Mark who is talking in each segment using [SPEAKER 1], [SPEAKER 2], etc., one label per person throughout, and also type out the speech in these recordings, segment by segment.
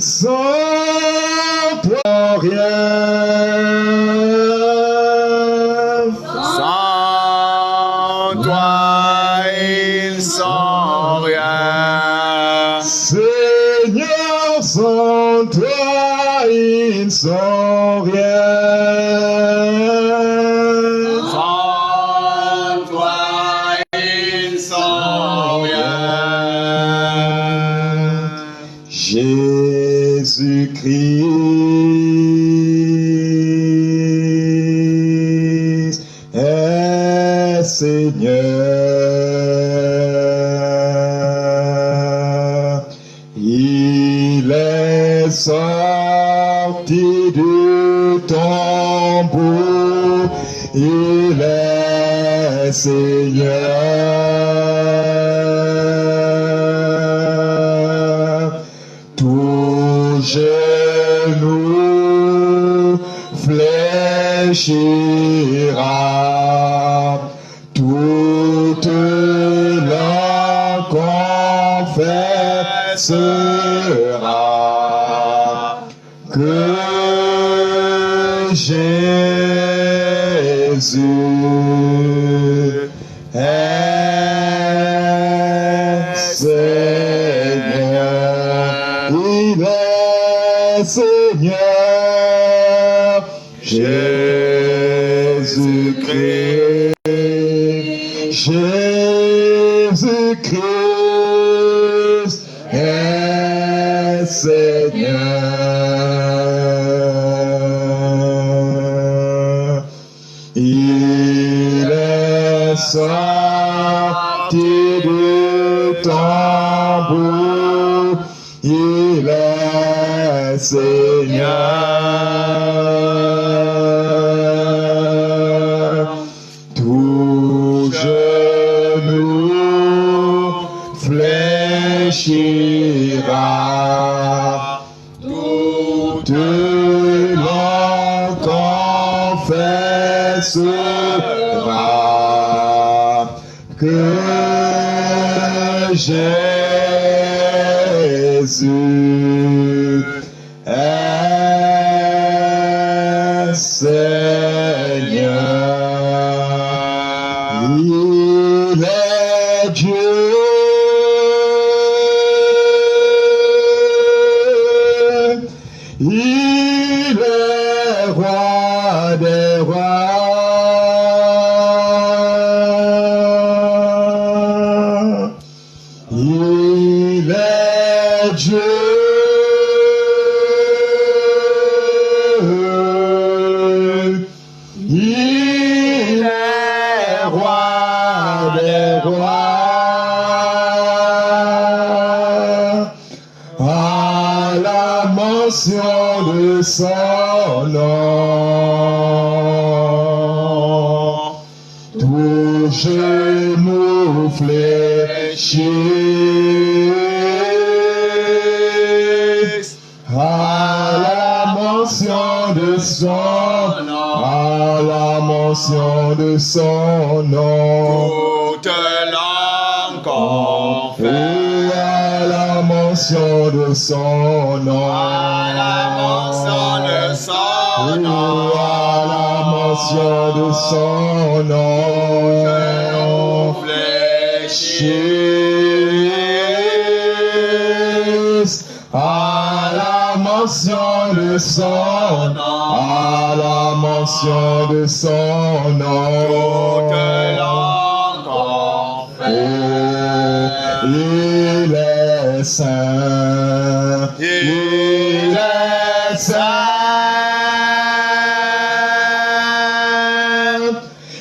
[SPEAKER 1] Sans toi rien.
[SPEAKER 2] Sans toi ils sont rien.
[SPEAKER 1] Seigneur, sans toi ils sont rien.
[SPEAKER 2] Sans toi ils sont rien.
[SPEAKER 1] Jésus-Christ est Seigneur. Il est sorti du tombeau. Il est Seigneur. Tout genou fléchira, toute langue confessera que Jésus est Seigneur. Il est Seigneur. Jésus-Christ. Jésus-Christ est Seigneur. Il est sorti du tombeau. Il est Seigneur. Tout genou fléchira, toute langue confessera que Jésus est Seigneur. Il est Dieu. Il est roi des rois. Il est Dieu. Il est roi des rois. À la mention de son nom, tout genou fléchit. À la mention de son nom, à la mention de son nom,
[SPEAKER 2] Toute langue confesse.
[SPEAKER 1] à la mention de son nom,
[SPEAKER 2] À la mention de son nom,
[SPEAKER 1] à la mention de son nom, fléchisse. À la mention de son nom, à la mention de son nom,
[SPEAKER 2] toute langue confesse.
[SPEAKER 1] il est saint, il est saint,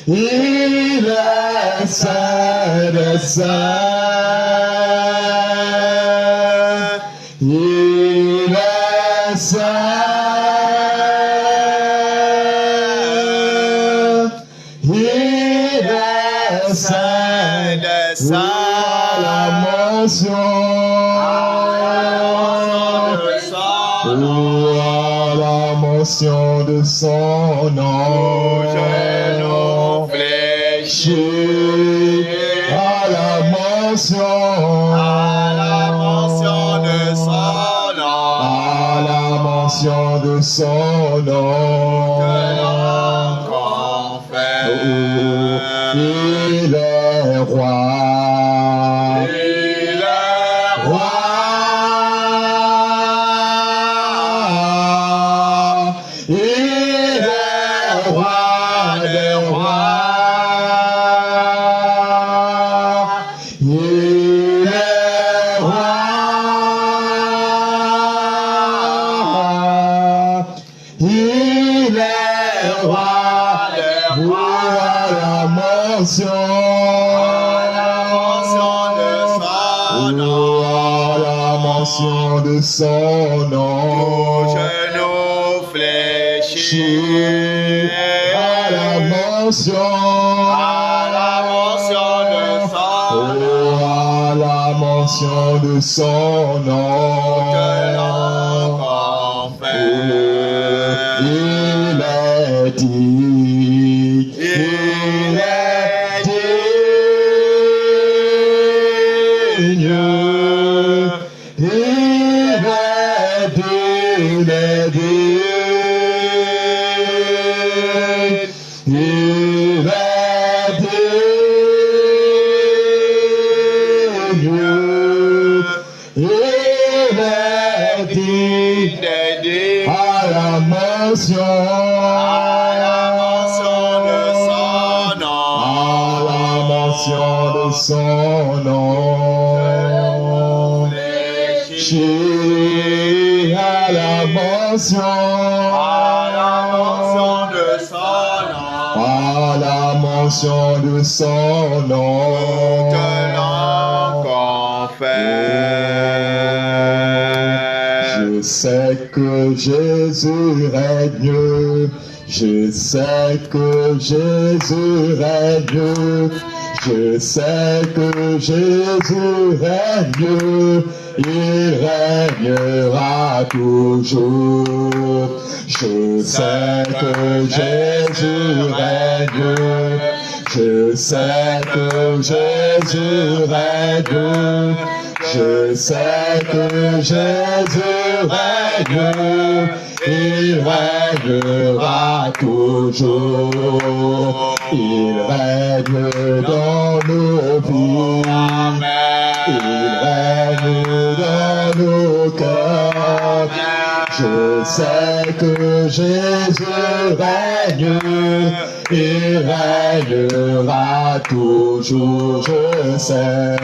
[SPEAKER 1] il est saint des saints, il est saint, il est saint
[SPEAKER 2] des
[SPEAKER 1] à la mention. À la mention de son nom,
[SPEAKER 2] genou fléchit.
[SPEAKER 1] à la mention
[SPEAKER 2] À la mention de son nom,
[SPEAKER 1] à mention de son nom. Il est roi.
[SPEAKER 2] Il est
[SPEAKER 1] Roi. Il est roi des rois. Il est roi. Il est roi des rois. La mention de son nom.
[SPEAKER 2] Genoux fléchis
[SPEAKER 1] À la mention
[SPEAKER 2] de son nom.
[SPEAKER 1] à la mention de son nom.
[SPEAKER 2] Que l'on confesse.
[SPEAKER 1] Il est dit. Il est digne. Il est digne. Il est digne. Il est digne. À la mention
[SPEAKER 2] de son nom.
[SPEAKER 1] à la mention de son nom. Fléchis à la mention
[SPEAKER 2] de son nom.
[SPEAKER 1] à la mention de son nom.
[SPEAKER 2] Que l'on confesse.
[SPEAKER 1] Je sais que Jésus règne. Je sais que Jésus règne. Je sais que Jésus règne. Il régnera toujours. Je sais que Jésus règne. Je sais que Jésus règne. Je sais que Jésus règne. Il régnera toujours. Il règne dans nos vies. Il règne dans nos cœurs. Je sais que Jésus règne. Il régnera toujours. Je sais.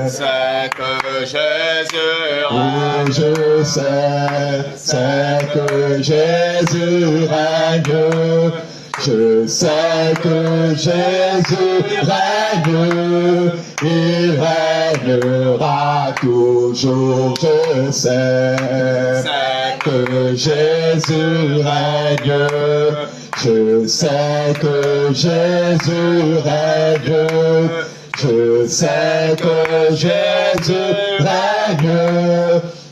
[SPEAKER 2] C'est que Jésus
[SPEAKER 1] Oui, je sais, c'est que Jésus règne. Je sais que Jésus règne. Il régnera toujours. Je sais que Jésus règne. Je sais que Jésus règne. Je sais que Jésus règne.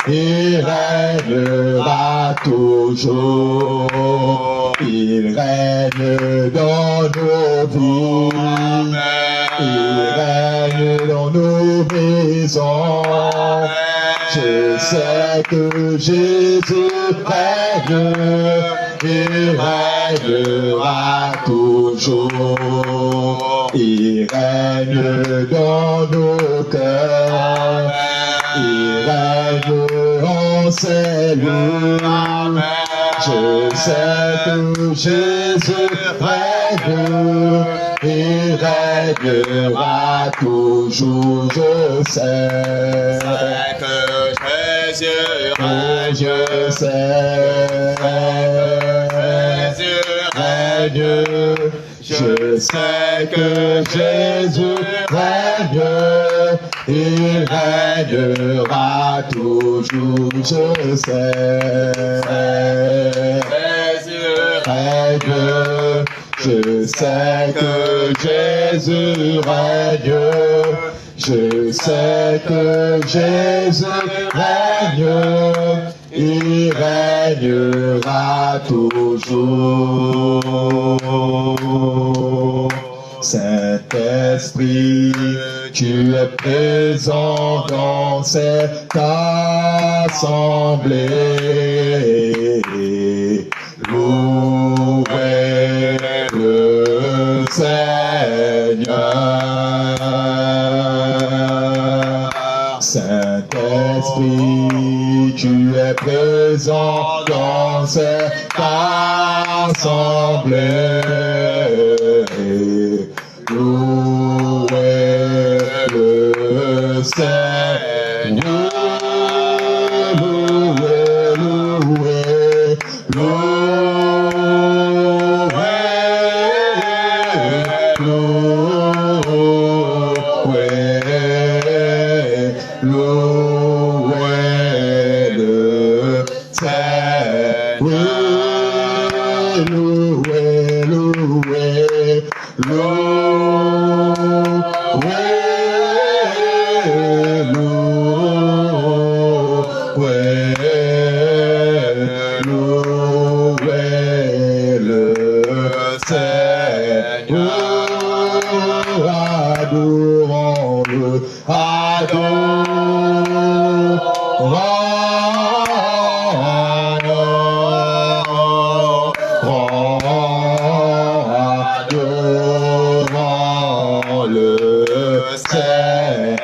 [SPEAKER 1] Il régnera toujours. Il règne dans nos vies. Il règne dans nos maisons. Je sais que Jésus règne. Il régnera toujours. Il règne dans nos cœurs. Il règne en ces lieux. Je sais que Jésus règne. Il régnera toujours. Je sais
[SPEAKER 2] que Jésus
[SPEAKER 1] que je sais. Règne. Je sais que Jésus règne. Il régnera toujours. Je sais.
[SPEAKER 2] Jésus
[SPEAKER 1] Règne. Je sais que Jésus règne. Je sais que Jésus règne. Il régnera toujours. Saint-Esprit, tu es présent dans cette assemblée. est présent dans cette assemblée. Louez le Seigneur. Louez, louez, louez le Seigneur. Louez, le Seigneur. Adorons-le, adorons le Seigneur,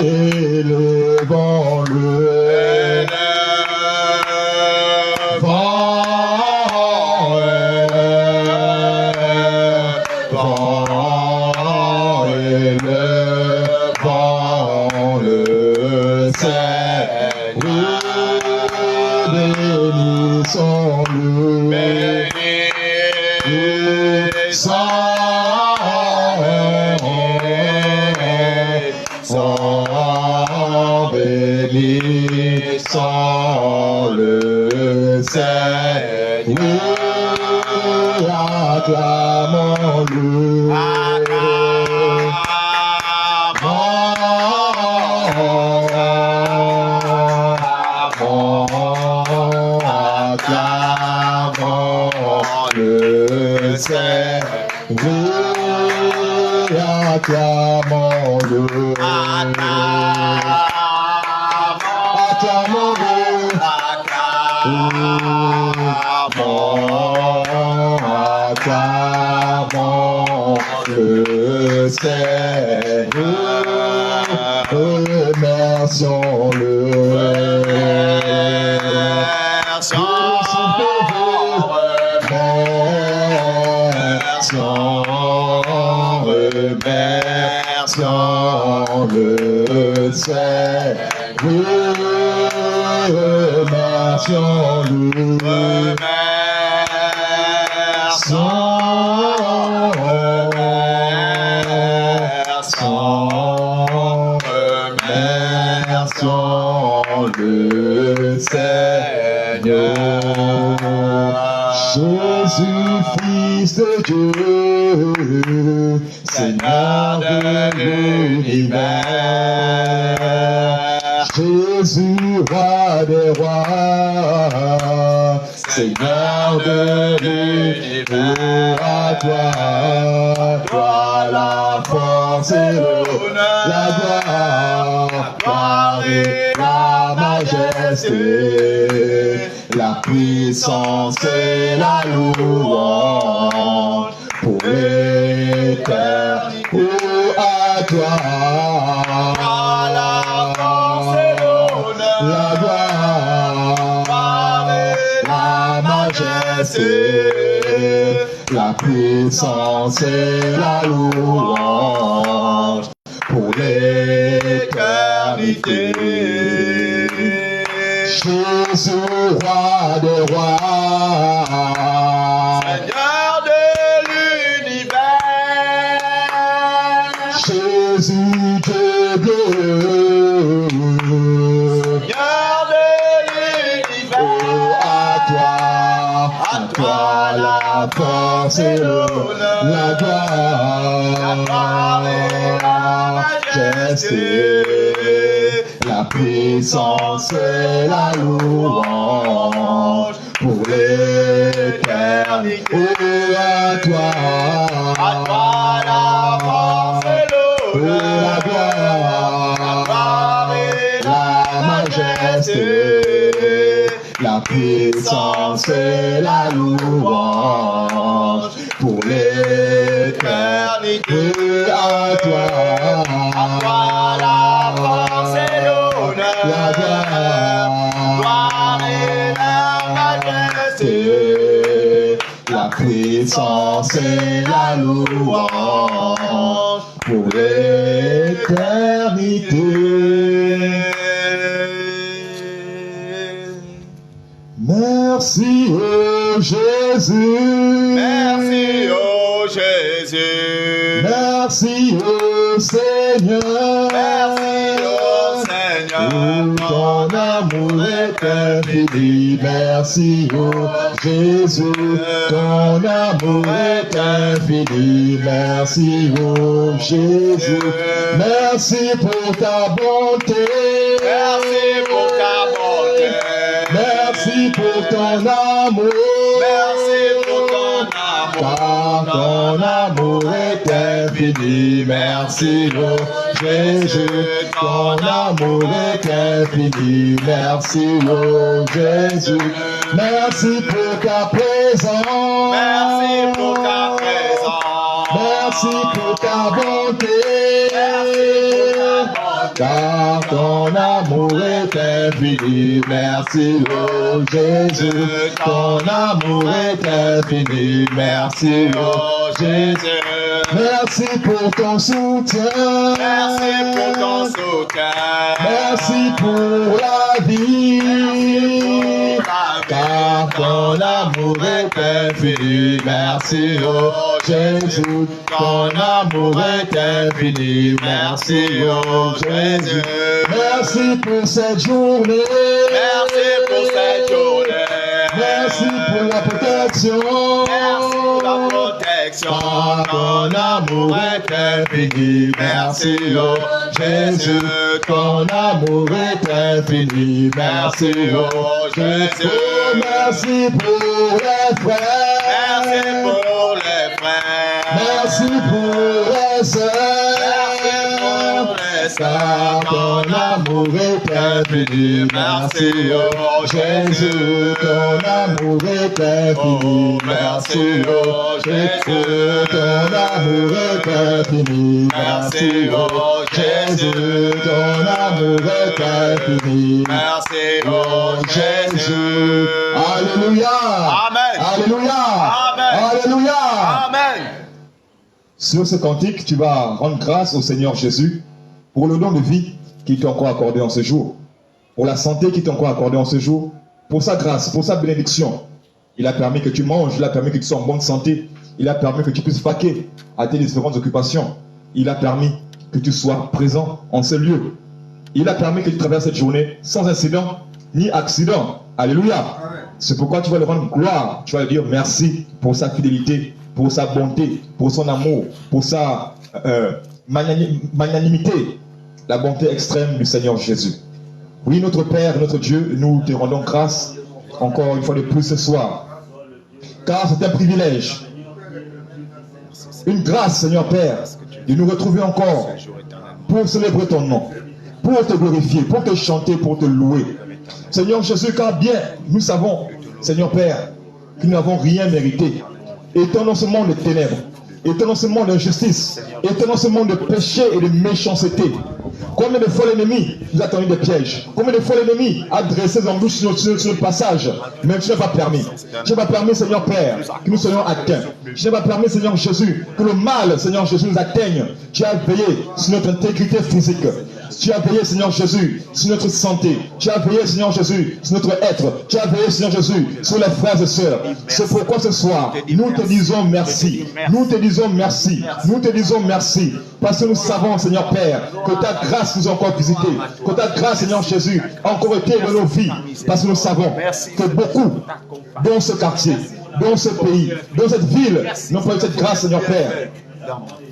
[SPEAKER 1] élevons-le, élevons le Seigneur, bénissons-le. Bénissons le Seigneur, acclamons-le, acclamons le Seigneur, acclamons-le, acclamons le Seigneur, remercions-le, remercions le Seigneur, remercions-le. Remercions le Seigneur. Jésus, Fils de Dieu, Seigneur de l'univers. Jésus, roi des rois, Seigneur de l'univers. À toi, la force et la gloire et la majesté, la puissance et la louange pour l'éternité. À toi la force et la gloire, la majesté, la puissance et la louange pour l'éternité. Jésus, roi des rois, Seigneur de l'univers. Jésus, Dieu bleu, Seigneur de l'univers. À toi la force et la gloire, la majesté, la puissance et la louange pour l'éternité. À toi la force et la gloire, la majesté, la puissance et la louange pour l'éternité. À toi la force et la gloire, puissance et la louange pour l'éternité. Merci, oh Jésus.
[SPEAKER 2] Merci, oh Jésus.
[SPEAKER 1] Merci, oh Seigneur.
[SPEAKER 2] Merci, oh Seigneur.
[SPEAKER 1] Ton amour est infini. Merci, oh Jésus. Ton amour est infini. Merci, oh Jésus. Merci pour ta bonté.
[SPEAKER 2] Merci pour ta bonté.
[SPEAKER 1] Merci pour ton amour.
[SPEAKER 2] Merci pour ton amour.
[SPEAKER 1] Car ton amour est infini. Merci, oh Jésus. Ton amour est infini. Merci, oh Jésus. Merci pour ta présence.
[SPEAKER 2] Merci pour ta présence.
[SPEAKER 1] Merci pour ta bonté. Car ton amour est infini. Merci, oh Jésus. Ton amour est infini. Merci, oh Jésus. Merci pour ton soutien.
[SPEAKER 2] Merci pour ton soutien.
[SPEAKER 1] Merci pour la vie. Car ton amour est infini. Merci, oh Jésus. Ton amour est infini. Merci, oh Jésus. Merci pour cette journée.
[SPEAKER 2] Merci pour cette journée.
[SPEAKER 1] Merci pour la protection.
[SPEAKER 2] Merci pour la protection.
[SPEAKER 1] Car ton amour est infini. Merci, oh Jésus. Ton amour est infini. Merci, oh Jésus. Merci pour les frères.
[SPEAKER 2] Merci pour les frères.
[SPEAKER 1] Merci pour les sœurs. Car ton amour est infini. Merci, oh Jésus. Ton amour est infini. Merci, oh Jésus. Ton amour est infini. Merci, oh Jésus. Ton amour est infini.
[SPEAKER 2] Merci, oh
[SPEAKER 1] Jésus. Alléluia.
[SPEAKER 2] Amen.
[SPEAKER 1] Alléluia.
[SPEAKER 2] Amen.
[SPEAKER 1] Alléluia.
[SPEAKER 2] Amen.
[SPEAKER 1] Sur ce cantique, tu vas rendre grâce au Seigneur Jésus pour le don de vie qu'il t'a encore accordé en ce jour, pour la santé qu'il t'a encore accordé en ce jour, pour sa grâce, pour sa bénédiction. Il a permis que tu manges, il a permis que tu sois en bonne santé, il a permis que tu puisses vaquer à tes différentes occupations, il a permis que tu sois présent en ce lieu. Il a permis que tu traverses cette journée sans incident ni accident. Alléluia. C'est pourquoi tu vas le rendre gloire, tu vas lui dire merci pour sa fidélité, pour sa bonté, pour son amour, pour sa magnanimité, la bonté extrême du Seigneur Jésus. Oui, notre Père, notre Dieu, nous te rendons grâce encore une fois de plus ce soir. Car c'est un privilège, une grâce, Seigneur Père, de nous retrouver encore pour célébrer ton nom, pour te glorifier, pour te chanter, pour te louer. Seigneur Jésus, car bien nous savons, Seigneur Père, que nous n'avons rien mérité. Étant dans ce monde de ténèbres, étant dans ce monde d'injustice, étant dans ce monde de péché et de méchanceté, combien de fois l'ennemi nous a tendu des pièges, combien de fois l'ennemi a dressé des embûches sur le passage, mais tu n'as pas permis. Tu n'as pas permis, Seigneur Père, que nous soyons atteints. Tu n'as pas permis, Seigneur Jésus, que le mal, Seigneur Jésus, nous atteigne. Tu as veillé sur notre intégrité physique. Tu as veillé, Seigneur Jésus, sur notre santé. Tu as veillé, Seigneur Jésus, sur notre être. Tu as veillé, Seigneur Jésus, sur les frères et sœurs. C'est pourquoi ce soir, nous te disons merci. Nous te disons merci. Nous te disons merci. Parce que nous savons, Seigneur Père, que ta grâce nous a encore visités. Que ta grâce, Seigneur Jésus, a encore été dans nos vies. Parce que nous savons que beaucoup dans ce quartier, dans ce pays, dans cette ville, n'ont pas eu cette grâce, Seigneur Père.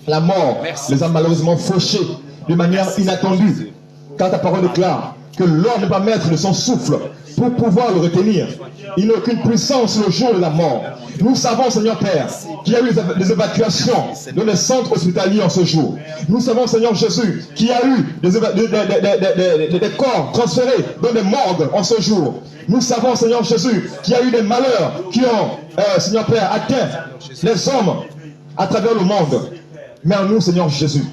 [SPEAKER 1] La mort les a malheureusement fauchés de manière inattendue. Car ta parole déclare que l'homme n'est pas maître de son souffle pour pouvoir le retenir. Il n'a aucune puissance le jour de la mort. Nous savons, Seigneur Père, qu'il y a eu des évacuations dans les centres hospitaliers en ce jour. Nous savons, Seigneur Jésus, qu'il y a eu des corps transférés dans des morgues en ce jour. Nous savons, Seigneur Jésus, qu'il y a eu des malheurs qui ont, Seigneur Père, atteint les hommes à travers le monde. Mais en nous, Seigneur Jésus,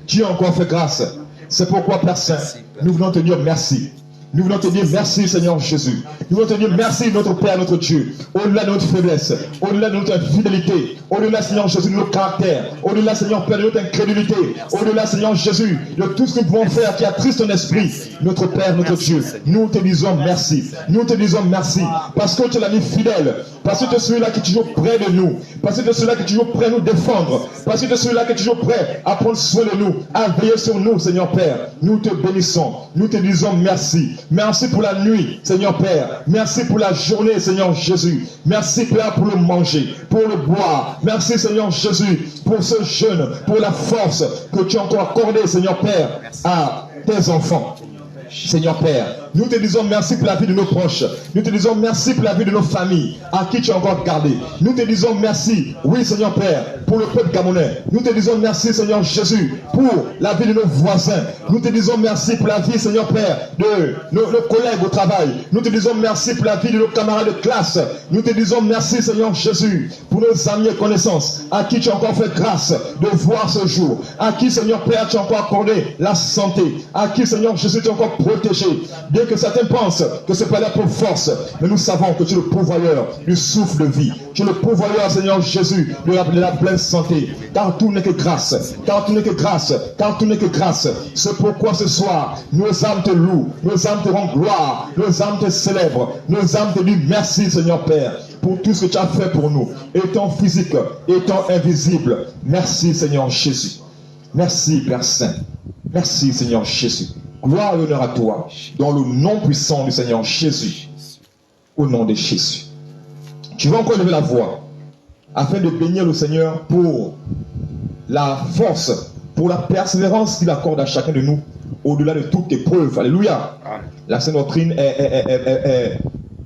[SPEAKER 1] tu as encore fait grâce. C'est pourquoi, Père Saint, nous venons te dire merci. Nous voulons te dire merci, Seigneur Jésus. Nous voulons te dire merci, notre Père, notre Dieu. Au-delà de notre faiblesse, au-delà de notre infidélité, au-delà, Seigneur Jésus, de nos caractères, au-delà, Seigneur Père, de notre incrédulité, au-delà, Seigneur Jésus, de tout ce que nous pouvons faire qui attriste ton esprit, notre Père, notre Dieu. Nous te disons merci. Nous te disons merci parce que tu l'as mis fidèle, parce que tu es celui-là qui est toujours près de nous, parce que tu es celui-là qui est toujours prêt à nous défendre, parce que tu es celui-là qui est toujours prêt à prendre soin de nous, à veiller sur nous, Seigneur Père. Nous te bénissons, nous te disons merci. Merci pour la nuit, Seigneur Père. Merci pour la journée, Seigneur Jésus. Merci, Père, pour le manger, pour le boire. Merci, Seigneur Jésus, pour ce jeûne, pour la force que tu as encore accordée, Seigneur Père, à tes enfants. Seigneur Père, nous te disons merci pour la vie de nos proches. Nous te disons merci pour la vie de nos familles, à qui tu as encore gardé. Nous te disons merci, oui Seigneur Père, pour le peuple gabonais. Nous te disons merci Seigneur Jésus, pour la vie de nos voisins. Nous te disons merci pour la vie Seigneur Père, de nos collègues au travail. Nous te disons merci pour la vie de nos camarades de classe. Nous te disons merci Seigneur Jésus, pour nos amis et connaissances, à qui tu as encore fait grâce de voir ce jour. À qui Seigneur Père, tu as encore accordé la santé. À qui Seigneur Jésus, tu as encore protégé. Bien que certains pensent que ce n'est pas là pour force, mais nous savons que tu es le pourvoyeur du souffle de vie. Tu es le pourvoyeur, Seigneur Jésus, de la pleine santé. Car tout n'est que grâce. Car tout n'est que grâce. Car tout n'est que grâce. C'est pourquoi ce soir, nos âmes te louent. Nos âmes te rendent gloire. Nos âmes te célèbrent. Nos âmes te disent merci, Seigneur Père, pour tout ce que tu as fait pour nous. Étant physique, étant invisible. Merci, Seigneur Jésus. Merci, Père Saint. Merci, Seigneur Jésus. Gloire et honneur à toi, dans le nom puissant du Seigneur Jésus, au nom de Jésus. Tu vas encore lever la voix, afin de bénir le Seigneur pour la force, pour la persévérance qu'il accorde à chacun de nous, au-delà de toute épreuve. Alléluia. Amen. La Sainte Doctrine est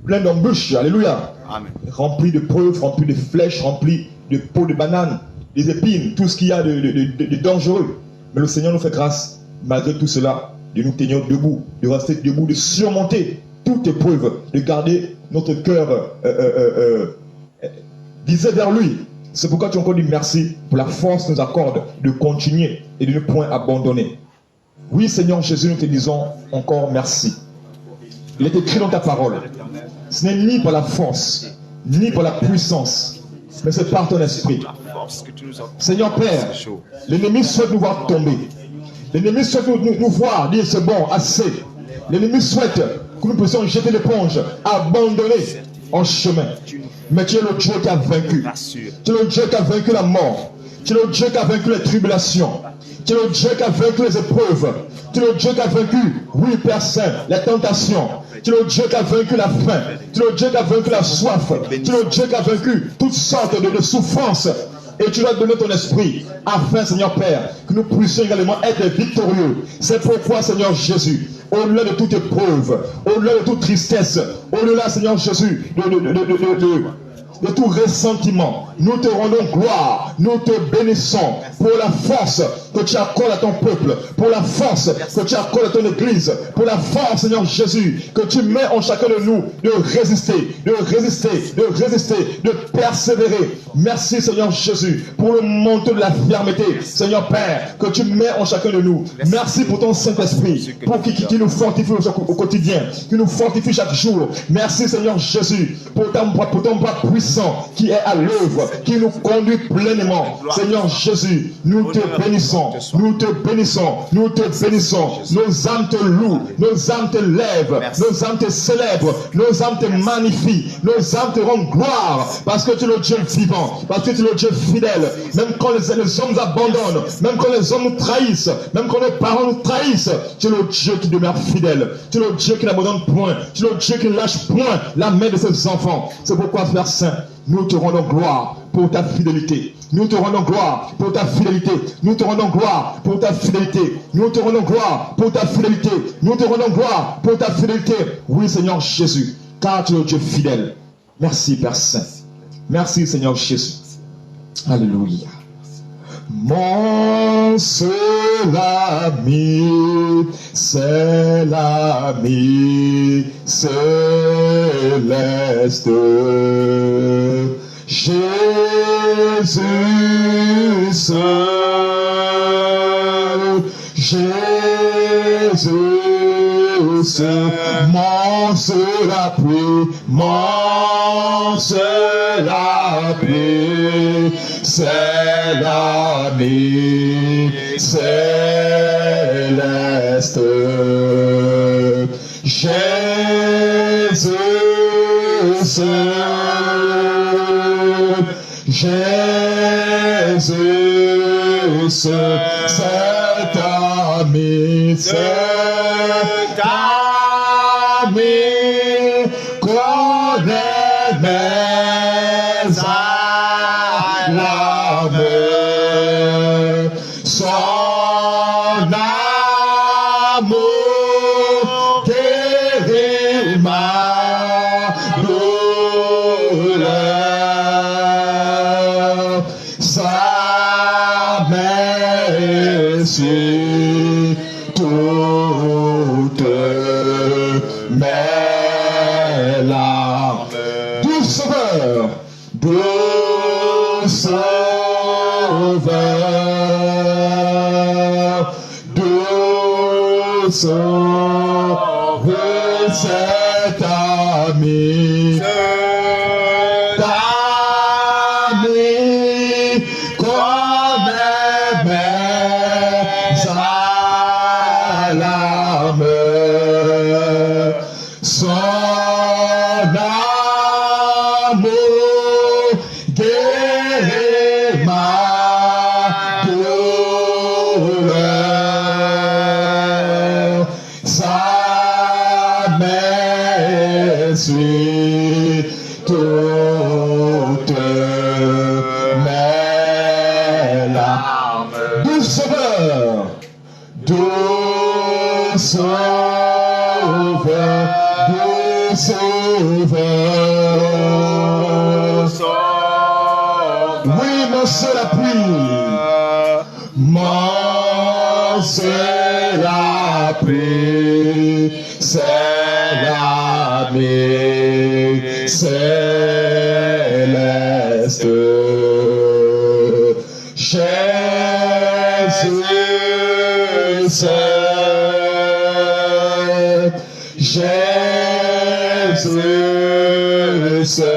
[SPEAKER 1] pleine d'embûches. Alléluia. Amen. Remplie de preuves, remplie de flèches, remplie de peaux de banane, des épines, tout ce qu'il y a de dangereux. Mais le Seigneur nous fait grâce, malgré tout cela, de nous tenir debout, de rester debout, de surmonter toute épreuve, de garder notre cœur visé vers lui. C'est pourquoi tu as encore dit merci pour la force que nous accorde de continuer et de ne point abandonner. Oui, Seigneur Jésus, nous te disons encore merci. Il est écrit dans ta parole. Ce n'est ni par la force, ni par la puissance, mais c'est par ton esprit. Seigneur Père, l'ennemi souhaite nous voir tomber. L'ennemi souhaite nous voir dire c'est bon, assez. L'ennemi souhaite que nous puissions jeter l'éponge, abandonner en chemin. Mais tu es le Dieu qui a vaincu. Tu es le Dieu qui a vaincu la mort. Tu es le Dieu qui a vaincu les tribulations. Tu es le Dieu qui a vaincu les épreuves. Tu es le Dieu qui a vaincu, oui Père Saint, les tentations. Tu es le Dieu qui a vaincu la faim. Tu es le Dieu qui a vaincu la soif. Tu es le Dieu qui a vaincu toutes sortes de souffrances. Et tu dois donner ton esprit afin, Seigneur Père, que nous puissions également être victorieux. C'est pourquoi, Seigneur Jésus, au-delà de toute épreuve, au-delà de toute tristesse, au-delà, Seigneur Jésus, de tout ressentiment, nous te rendons gloire, nous te bénissons pour la force que tu accordes à ton peuple, pour la force que tu accordes à ton église, pour la force, Seigneur Jésus, que tu mets en chacun de nous de résister, de persévérer. Merci, Seigneur Jésus, pour le manteau de la fermeté, Seigneur Père, que tu mets en chacun de nous. Merci pour ton Saint-Esprit, pour qui nous fortifie au quotidien, qui nous fortifie chaque jour. Merci, Seigneur Jésus, pour ton bras puissant qui est à l'œuvre, qui nous conduit pleinement. Seigneur Jésus, nous te bénissons, nous te bénissons, nous te bénissons. Nos âmes te louent, nos âmes te lèvent, nos âmes te célèbrent, nos âmes te magnifient, nos âmes te rendent gloire, parce que tu es le Dieu vivant, parce que tu es le Dieu fidèle. Même quand les hommes nous abandonnent, même quand les hommes nous trahissent, même quand les parents nous trahissent, tu es le Dieu qui demeure fidèle, tu es le Dieu qui n'abandonne point, tu es le Dieu qui ne lâche point la main de ses enfants. C'est pourquoi, Frère Saint, nous te rendons gloire pour ta fidélité. Nous te rendons gloire pour ta fidélité. Nous te rendons gloire pour ta fidélité. Nous te rendons gloire pour ta fidélité. Nous te rendons gloire pour ta fidélité. Oui, Seigneur Jésus, car tu es le Dieu fidèle. Merci, Père Saint. Merci, Seigneur Jésus. Alléluia. Mon seul ami, c'est l'ami céleste. Jésus seul, Jésus doucement sous la pluie, la pluie, c'est l'ami céleste. Jésus seul, Jésus seul, cet ami, connaît mes âmes, son amour guérit ma douleur, sa main essuie toutes mes larmes. Doux Sauveur, doux Sauveur, doux Sauveur, cet ami, connaît mes alarmes, son amour guérit ma douleur, sa main essuie toutes mes larmes. Doux Sauveur, doux Sauveur, doux Sauveur. Oui, mon seul appui, mon seul appui, c'est l'ami céleste. Jésus seul, Jésus seul,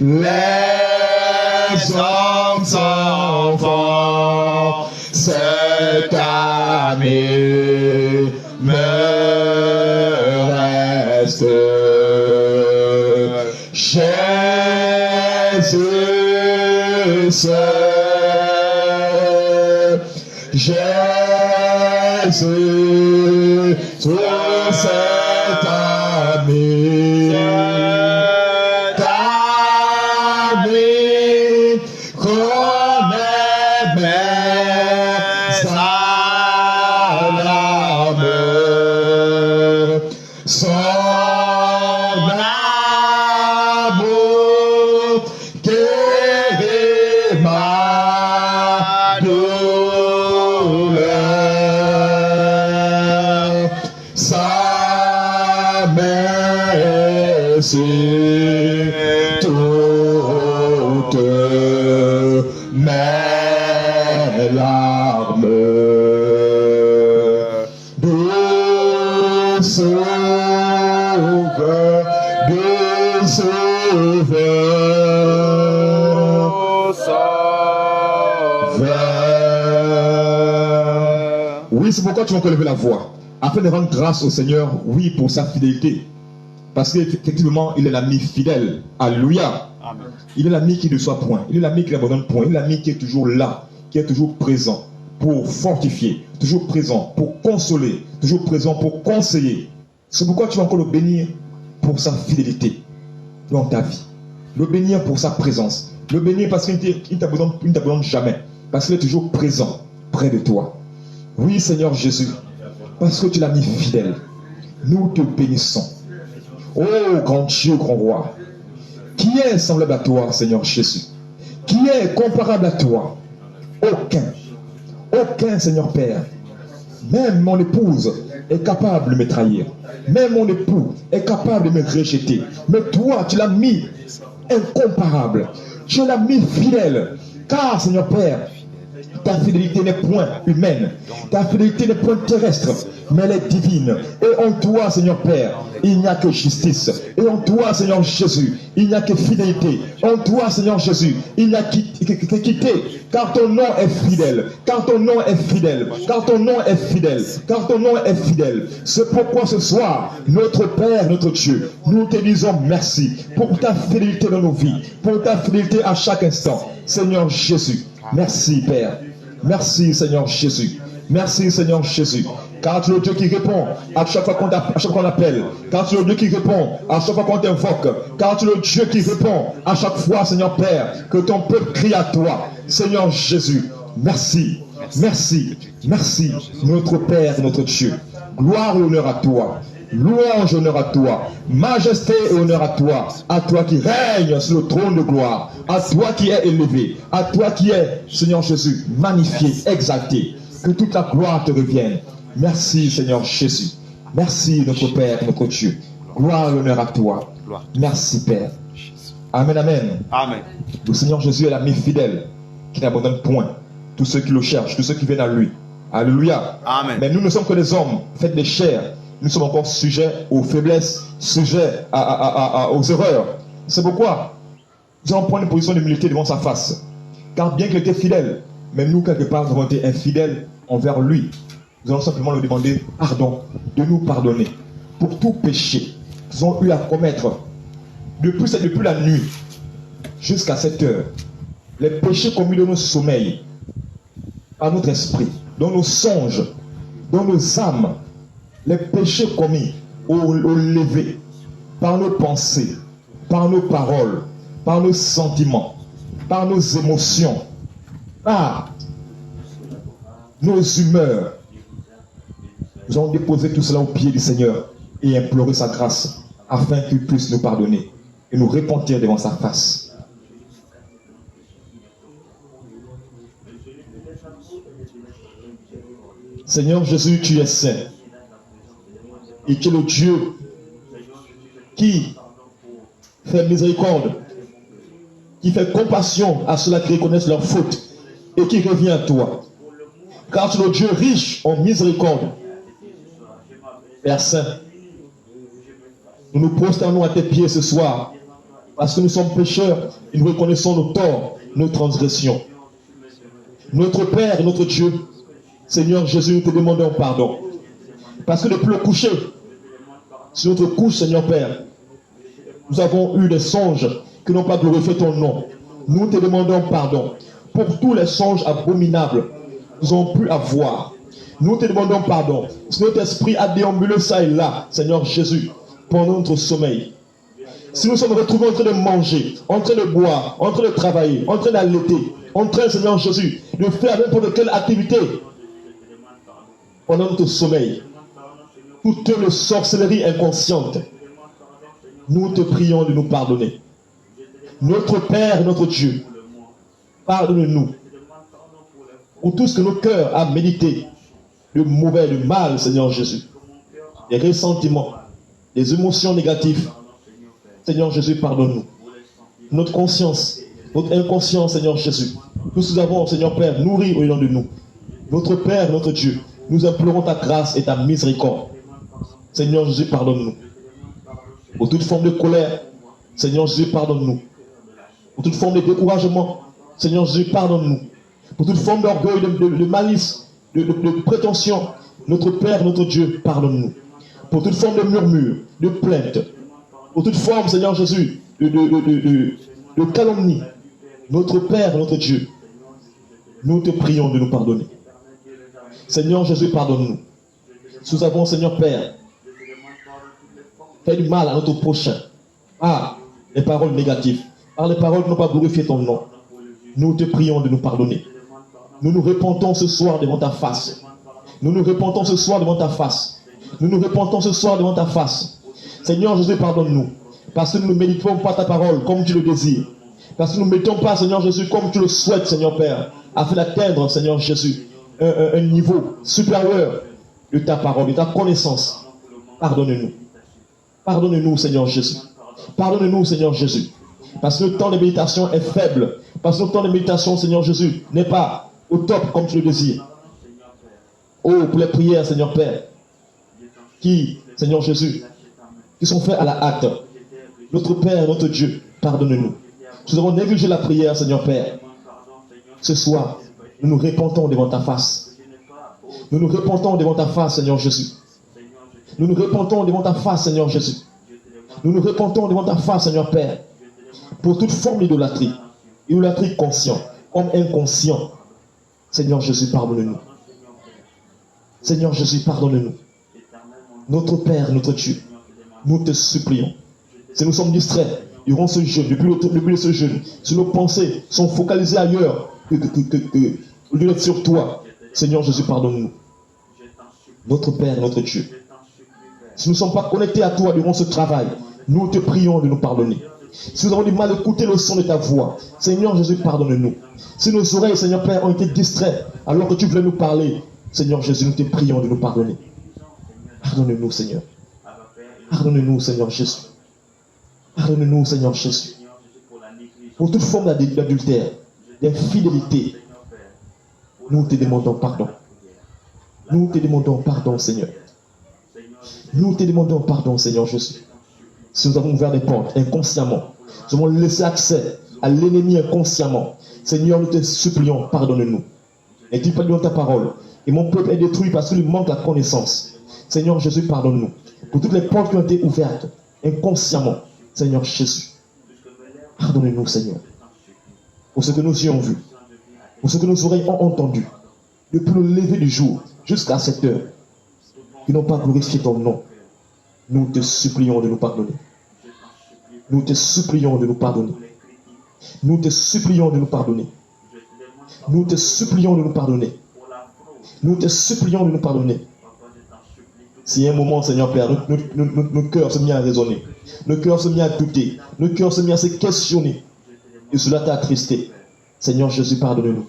[SPEAKER 1] les hommes enfants, cet ami me reste. Jésus seul, Jésus, cet ami, connaît mes alarmes, son amour guérit ma douleur, sa main essuie toutes mes larmes. Doux Sauveur, doux Sauveur. Oui, c'est pourquoi tu vas encore lever la voix, afin de rendre grâce au Seigneur, oui, pour sa fidélité. Parce qu'effectivement, il est l'ami fidèle. Alléluia.
[SPEAKER 2] Amen.
[SPEAKER 1] Il est l'ami qui ne soit point. Il est l'ami qui n'abandonne point. Il est l'ami qui est toujours là, qui est toujours présent pour fortifier, toujours présent pour consoler, toujours présent pour conseiller. C'est pourquoi tu vas encore le bénir pour sa fidélité dans ta vie. Le bénir pour sa présence. Le bénir parce qu'il ne t'abandonne jamais. Parce qu'il est toujours présent près de toi. Oui, Seigneur Jésus, parce que tu l'as mis fidèle, nous te bénissons. Oh, grand Dieu, grand roi, qui est semblable à toi, Seigneur Jésus? Qui est comparable à toi? Aucun. Aucun, Seigneur Père. Même mon épouse est capable de me trahir. Même mon époux est capable de me rejeter. Mais toi, tu l'as mis incomparable. Tu l'as mis fidèle. Car, Seigneur Père, Ta fidélité n'est point humaine. Ta fidélité n'est point terrestre, mais elle est divine. Et en toi, Seigneur Père, il n'y a que justice. Et en toi, Seigneur Jésus, il n'y a que fidélité. En toi, Seigneur Jésus, il n'y a qu'équité. Car ton nom est fidèle. Car ton nom est fidèle. Car ton nom est fidèle. Car ton nom est fidèle. C'est pourquoi ce soir, notre Père, notre Dieu, nous te disons merci pour ta fidélité dans nos vies, pour ta fidélité à chaque instant. Seigneur Jésus, merci Père. Merci Seigneur Jésus. Merci Seigneur Jésus. Car tu es le Dieu qui répond à chaque fois qu'on appelle. Car tu es le Dieu qui répond à chaque fois qu'on t'invoque. Car tu es le Dieu qui répond à chaque fois, Seigneur Père, que ton peuple crie à toi. Seigneur Jésus, merci. Merci. Merci, notre Père, notre Dieu. Gloire et honneur à toi. Louange, honneur à toi. Majesté et honneur à toi. À toi qui règne sur le trône de gloire. À toi qui es élevé. À toi qui es, Seigneur Jésus, magnifié, exalté. Que toute la gloire te revienne. Merci, Seigneur Jésus. Merci, notre Père, notre Dieu. Gloire et honneur à toi. Merci, Père. Amen, amen.
[SPEAKER 2] Amen.
[SPEAKER 1] Le Seigneur Jésus est l'ami fidèle qui n'abandonne point tous ceux qui le cherchent, tous ceux qui viennent à lui. Alléluia.
[SPEAKER 2] Amen.
[SPEAKER 1] Mais nous ne sommes que des hommes faits de chair. Nous sommes encore sujets aux faiblesses, sujets aux erreurs. C'est pourquoi nous allons prendre une position d'humilité devant sa face. Car bien qu'il était fidèle, mais nous, quelque part, nous avons été infidèles envers lui. Nous allons simplement lui demander pardon, de nous pardonner pour tout péché qu'ils ont eu à commettre depuis la nuit jusqu'à cette heure. Les péchés commis dans nos sommeils, par notre esprit, dans nos songes, dans nos âmes, les péchés commis au lever, par nos pensées, par nos paroles, par nos sentiments, par nos émotions, par nos humeurs. Nous allons déposer tout cela au pied du Seigneur et implorer sa grâce afin qu'il puisse nous pardonner et nous repentir devant sa face. Seigneur Jésus, tu es saint. Et tu es le Dieu qui fait miséricorde, qui fait compassion à ceux-là qui reconnaissent leurs fautes et qui revient à toi. Car tu es le Dieu riche en miséricorde. Père Saint, nous nous prosternons à tes pieds ce soir parce que nous sommes pécheurs et nous reconnaissons nos torts, nos transgressions. Notre Père, notre Dieu, Seigneur Jésus, nous te demandons pardon. Parce que depuis le coucher, sur notre couche, Seigneur Père, nous avons eu des songes qui n'ont pas glorifié ton nom. Nous te demandons pardon pour tous les songes abominables que nous avons pu avoir. Nous te demandons pardon si notre esprit a déambulé ça et là, Seigneur Jésus, pendant notre sommeil. Si nous sommes retrouvés en train de manger, en train de boire, en train de travailler, en train d'allaiter, en train, Seigneur Jésus, de faire n'importe quelle activité pendant notre sommeil, toute les sorcellerie inconsciente, nous te prions de nous pardonner. Notre Père, notre Dieu, pardonne-nous pour tout ce que nos cœurs a médité, de mauvais, de mal, Seigneur Jésus, des ressentiments, des émotions négatives. Seigneur Jésus, pardonne-nous. Notre conscience, notre inconscience, Seigneur Jésus, tout ce que nous avons, Seigneur Père, nourri au nom de nous. Notre Père, notre Dieu, nous implorons ta grâce et ta miséricorde. Seigneur Jésus, pardonne-nous. Pour toute forme de colère, Seigneur Jésus, pardonne-nous. Pour toute forme de découragement, Seigneur Jésus, pardonne-nous. Pour toute forme d'orgueil, de malice, de prétention, notre Père, notre Dieu, pardonne-nous. Pour toute forme de murmure, de plainte, pour toute forme, Seigneur Jésus, de calomnie, notre Père, notre Dieu, nous te prions de nous pardonner. Seigneur Jésus, pardonne-nous. Si nous avons, Seigneur Père, fait du mal à notre prochain, par les paroles négatives, par les paroles qui n'ont pas glorifié ton nom, nous te prions de nous pardonner. Nous nous repentons ce soir devant ta face. Nous nous repentons ce soir devant ta face. Nous nous repentons ce soir devant ta face. Seigneur Jésus, pardonne-nous. Parce que nous ne méditons pas ta parole comme tu le désires. Parce que nous ne méditons pas, Seigneur Jésus, comme tu le souhaites, Seigneur Père, afin d'atteindre, Seigneur Jésus, un niveau supérieur de ta parole, de ta connaissance. Pardonne-nous. Pardonne-nous, Seigneur Jésus. Pardonne-nous, Seigneur Jésus. Parce que le temps de méditation est faible. Parce que le temps de méditation, Seigneur Jésus, n'est pas au top comme tu le désires. Oh, pour les prières, Seigneur Père, qui, Seigneur Jésus, qui sont faites à la hâte. Notre Père, notre Dieu, pardonne-nous. Nous avons négligé la prière, Seigneur Père. Ce soir, nous nous repentons devant ta face. Nous nous repentons devant ta face, Seigneur Jésus. Nous nous repentons devant ta face, Seigneur Jésus. Nous nous repentons devant ta face, Seigneur Père, pour toute forme d'idolâtrie. Idolâtrie consciente, comme inconscient. Seigneur Jésus, pardonne-nous. Seigneur Jésus, pardonne-nous. Notre Père, notre Dieu, nous te supplions. Si nous sommes distraits durant ce jeûne, depuis ce jeûne, si nos pensées sont focalisées ailleurs au lieu d'être sur toi, Seigneur Jésus, pardonne-nous. Notre Père, notre Dieu. Si nous ne sommes pas connectés à toi durant ce travail, nous te prions de nous pardonner. Si nous avons du mal à écouter le son de ta voix, Seigneur Jésus, pardonne-nous. Si nos oreilles, Seigneur Père, ont été distraites alors que tu voulais nous parler, Seigneur Jésus, nous te prions de nous pardonner. Pardonne-nous, Seigneur. Pardonne-nous, Seigneur Jésus. Pardonne-nous, Seigneur Jésus. Pour toute forme d'adultère, d'infidélité, nous te demandons pardon. Nous te demandons pardon, Seigneur. Nous te demandons pardon, Seigneur Jésus. Si nous avons ouvert des portes inconsciemment, nous avons laissé accès à l'ennemi inconsciemment, Seigneur, nous te supplions, pardonne-nous. Et tu pas dans ta parole. Et mon peuple est détruit parce qu'il lui manque la connaissance. Seigneur Jésus, pardonne-nous. Pour toutes les portes qui ont été ouvertes inconsciemment, Seigneur Jésus, pardonne-nous, Seigneur. Pour ce que nous y avons vu, pour ce que nos oreilles ont entendu, depuis le lever du jour jusqu'à cette heure, qui n'ont pas glorifié ton nom. Nous te supplions de nous pardonner. Nous te supplions de nous pardonner. Nous te supplions de nous pardonner. Nous te supplions de nous pardonner. Nous te supplions de nous pardonner. Si un moment, Seigneur Père, nos cœurs se mis à raisonner, nos cœurs se mis à douter, nos cœurs se mis à se questionner, et cela t'a attristé, Seigneur Jésus, pardonne-nous.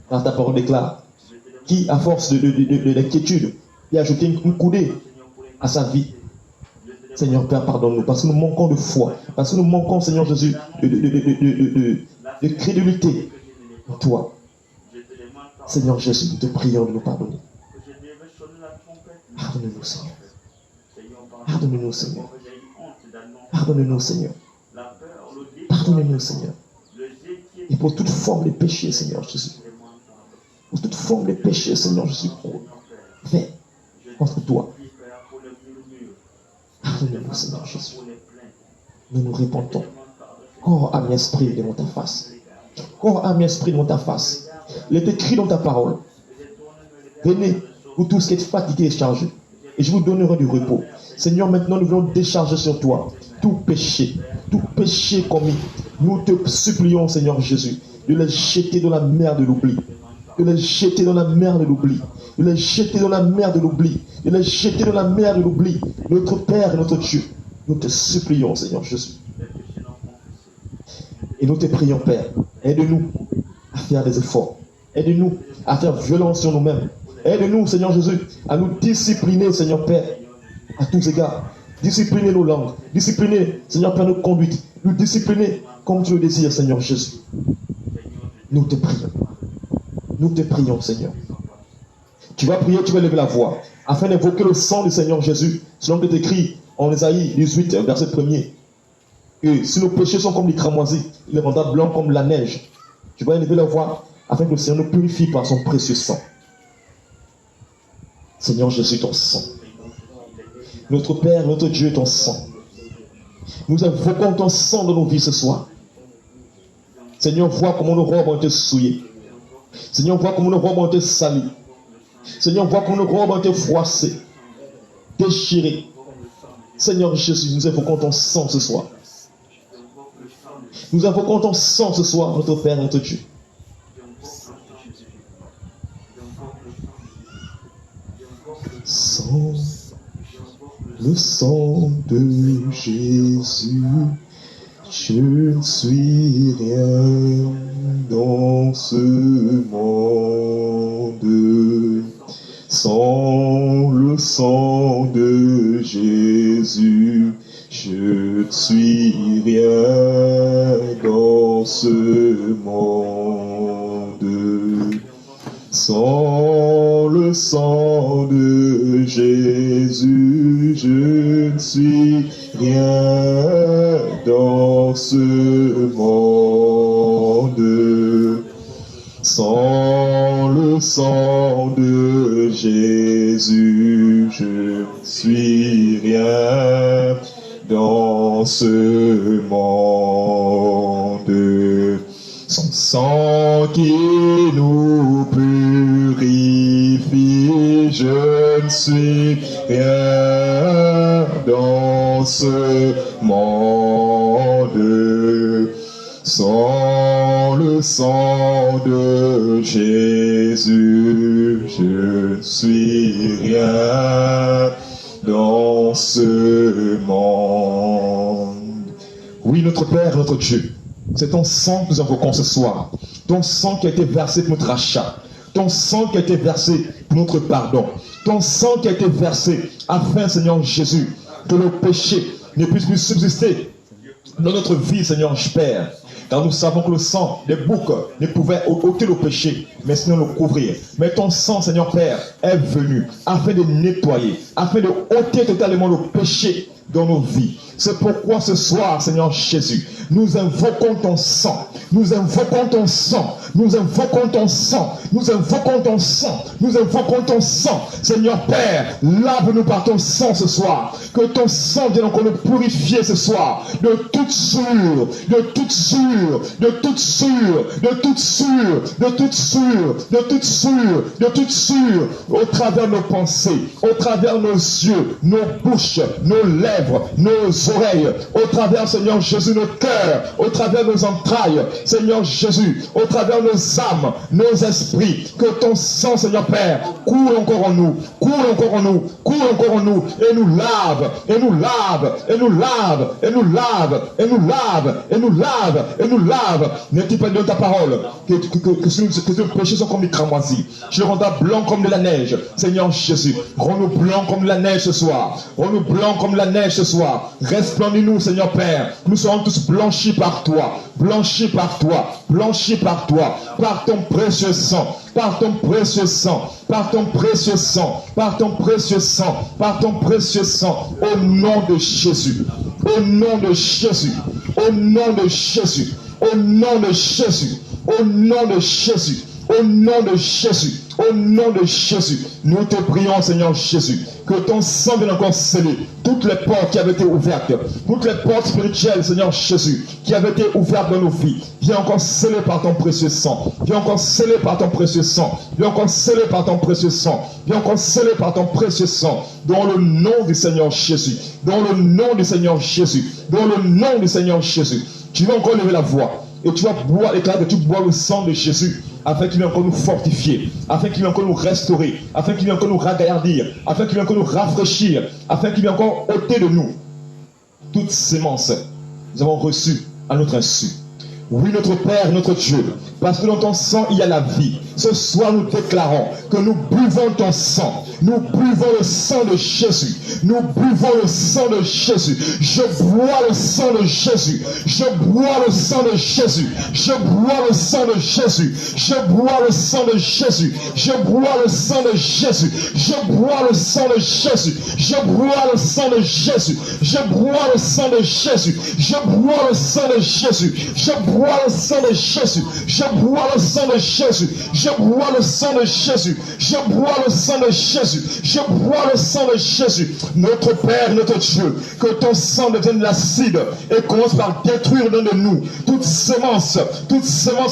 [SPEAKER 1] Car ta parole déclare, qui, à force de l'inquiétude, a ajouté une coudée à sa vie. Seigneur Père, pardonne-nous, parce que nous manquons de foi, parce que nous manquons, Seigneur Jésus, de crédulité en toi. Seigneur Jésus, nous te prions de nous pardonner. Pardonne-nous, Seigneur. Pardonne-nous, Seigneur. Pardonne-nous, Seigneur. Pardonne-nous, Seigneur. Et pour toute forme de péché, Seigneur Jésus. Pour toute forme de péché, Seigneur Jésus, fait contre toi. Pardonne-nous, Seigneur Jésus. Nous nous repentons. Corps, âme, esprit devant ta face. Corps, âme, esprit devant ta face. Il est écrit dans ta parole. Venez, vous tous qui êtes fatigués et chargés, et je vous donnerai du repos. Seigneur, maintenant nous voulons décharger sur toi tout péché commis. Nous te supplions, Seigneur Jésus, de les jeter dans la mer de l'oubli. De les jeter dans la mer de l'oubli. De les jeter dans la mer de l'oubli. De les jeter dans la mer de l'oubli. Notre Père et notre Dieu, nous te supplions, Seigneur Jésus. Et nous te prions, Père, aide-nous à faire des efforts. Aide-nous à faire violence sur nous-mêmes. Aide-nous, Seigneur Jésus, à nous discipliner, Seigneur Père, à tous égards. Discipliner nos langues. Discipliner, Seigneur Père, nos conduites. Nous discipliner comme tu le désires, Seigneur Jésus. Nous te prions. Nous te prions, Seigneur. Tu vas prier, tu vas lever la voix, afin d'invoquer le sang du Seigneur Jésus, selon que tu écrit en Ésaïe 18, verset 1er. Que si nos péchés sont comme les cramoisis, il les rendra blancs comme la neige. Tu vas lever la voix, afin que le Seigneur nous purifie par son précieux sang. Seigneur Jésus, ton sang. Notre Père, notre Dieu, ton sang. Nous invoquons ton sang dans nos vies ce soir. Seigneur, vois comment nos robes ont été souillées. Seigneur, vois comment nos robes ont été salies. Seigneur, vois comment nos robes ont été froissées, déchirées. Seigneur Jésus, nous invoquons ton sang ce soir. Nous invoquons ton sang ce soir, notre Père, notre Dieu. Sang, le sang de Jésus, je ne suis rien dans ce monde. Sans le sang de Jésus, je ne suis rien dans ce monde. Sans le sang de Jésus, je ne suis rien dans ce monde. Sans le sang de Jésus, je ne suis rien dans ce monde. Son sang qui nous purifie, je ne suis rien dans ce monde. Sans le sang de Jésus, je ne suis rien dans ce monde. Oui, notre Père, notre Dieu, c'est ton sang que nous invoquons ce soir. Ton sang qui a été versé pour notre rachat. Ton sang qui a été versé pour notre pardon. Ton sang qui a été versé afin, Seigneur Jésus, que nos péchés ne puissent plus subsister dans notre vie, Seigneur Père. Car nous savons que le sang des boucs ne pouvait ôter le péché, mais sinon le couvrir. Mais ton sang, Seigneur Père, est venu afin de nettoyer, afin de ôter totalement le péché dans nos vies. C'est pourquoi ce soir, Seigneur Jésus, nous invoquons ton sang. Nous invoquons ton sang. Nous invoquons ton sang. Nous invoquons ton sang. Nous invoquons ton sang. Seigneur Père, lave-nous par ton sang ce soir. Que ton sang vienne encore nous purifier ce soir. De toute souillure, de toute souillure, de toute souillure, de toute souillure, de toute souillure, de toute souillure, de toute souillure, au travers de nos pensées, au travers de nos yeux, nos bouches, nos lèvres, nos oreilles, au travers, Seigneur Jésus, nos cœurs, au travers nos entrailles, Seigneur Jésus, au travers nos âmes, nos esprits, que ton sang, Seigneur Père, coule encore en nous, coule encore en nous, coule encore en nous, et nous lave, et nous lave, et nous lave, et nous lave, et nous lave, et nous lave, et nous lave. N'est-il pas de ta parole que nos péchés sont comme des cramoisis, je les rendrai blancs comme de la neige, Seigneur Jésus, rends-nous blancs comme de la neige ce soir, rends-nous blancs comme la neige ce soir, resplendis-nous, Seigneur Père, nous serons tous blanchis par toi, blanchis par toi, blanchis par toi, par ton précieux sang, par ton précieux sang, par ton précieux sang, par ton précieux sang, par ton précieux sang, au nom de Jésus, au nom de Jésus, au nom de Jésus, au nom de Jésus, au nom de Jésus, au nom de Jésus, au nom de Jésus, nous te prions, Seigneur Jésus, que ton sang vienne encore sceller toutes les portes qui avaient été ouvertes, toutes les portes spirituelles, Seigneur Jésus, qui avaient été ouvertes dans nos vies. Viens encore sceller par ton précieux sang. Viens encore sceller par ton précieux sang. Viens encore sceller par ton précieux sang. Viens encore sceller par ton précieux sang. Dans le nom du Seigneur Jésus. Dans le nom du Seigneur Jésus. Dans le nom du Seigneur Jésus. Tu vas encore lever la voix. Et tu vas boire, déclarer que tu bois le sang de Jésus, afin qu'il vienne encore nous fortifier, afin qu'il vienne encore nous restaurer, afin qu'il vienne encore nous ragaillardir, afin qu'il vienne encore nous rafraîchir, afin qu'il vienne encore ôter de nous toute sémence nous avons reçu à notre insu. Oui, notre Père, notre Dieu, parce que dans ton sang, il y a la vie. Ce soir, nous déclarons que nous buvons ton sang. Nous buvons le sang de Jésus. Nous buvons le sang de Jésus. Je bois le sang de Jésus. Je bois le sang de Jésus. Je bois le sang de Jésus. Je bois le sang de Jésus. Je bois le sang de Jésus. Je bois le sang de Jésus. Je bois le sang de Jésus. Je bois le sang de Jésus. Je bois le sang de Jésus. Je bois le sang de Jésus. Je bois le sang de Jésus. Je bois le sang de Jésus. Je bois le sang de Jésus. Je bois le sang de Jésus. Notre Père, notre Dieu, que ton sang devienne l'acide et commence par détruire dans de nous toute semence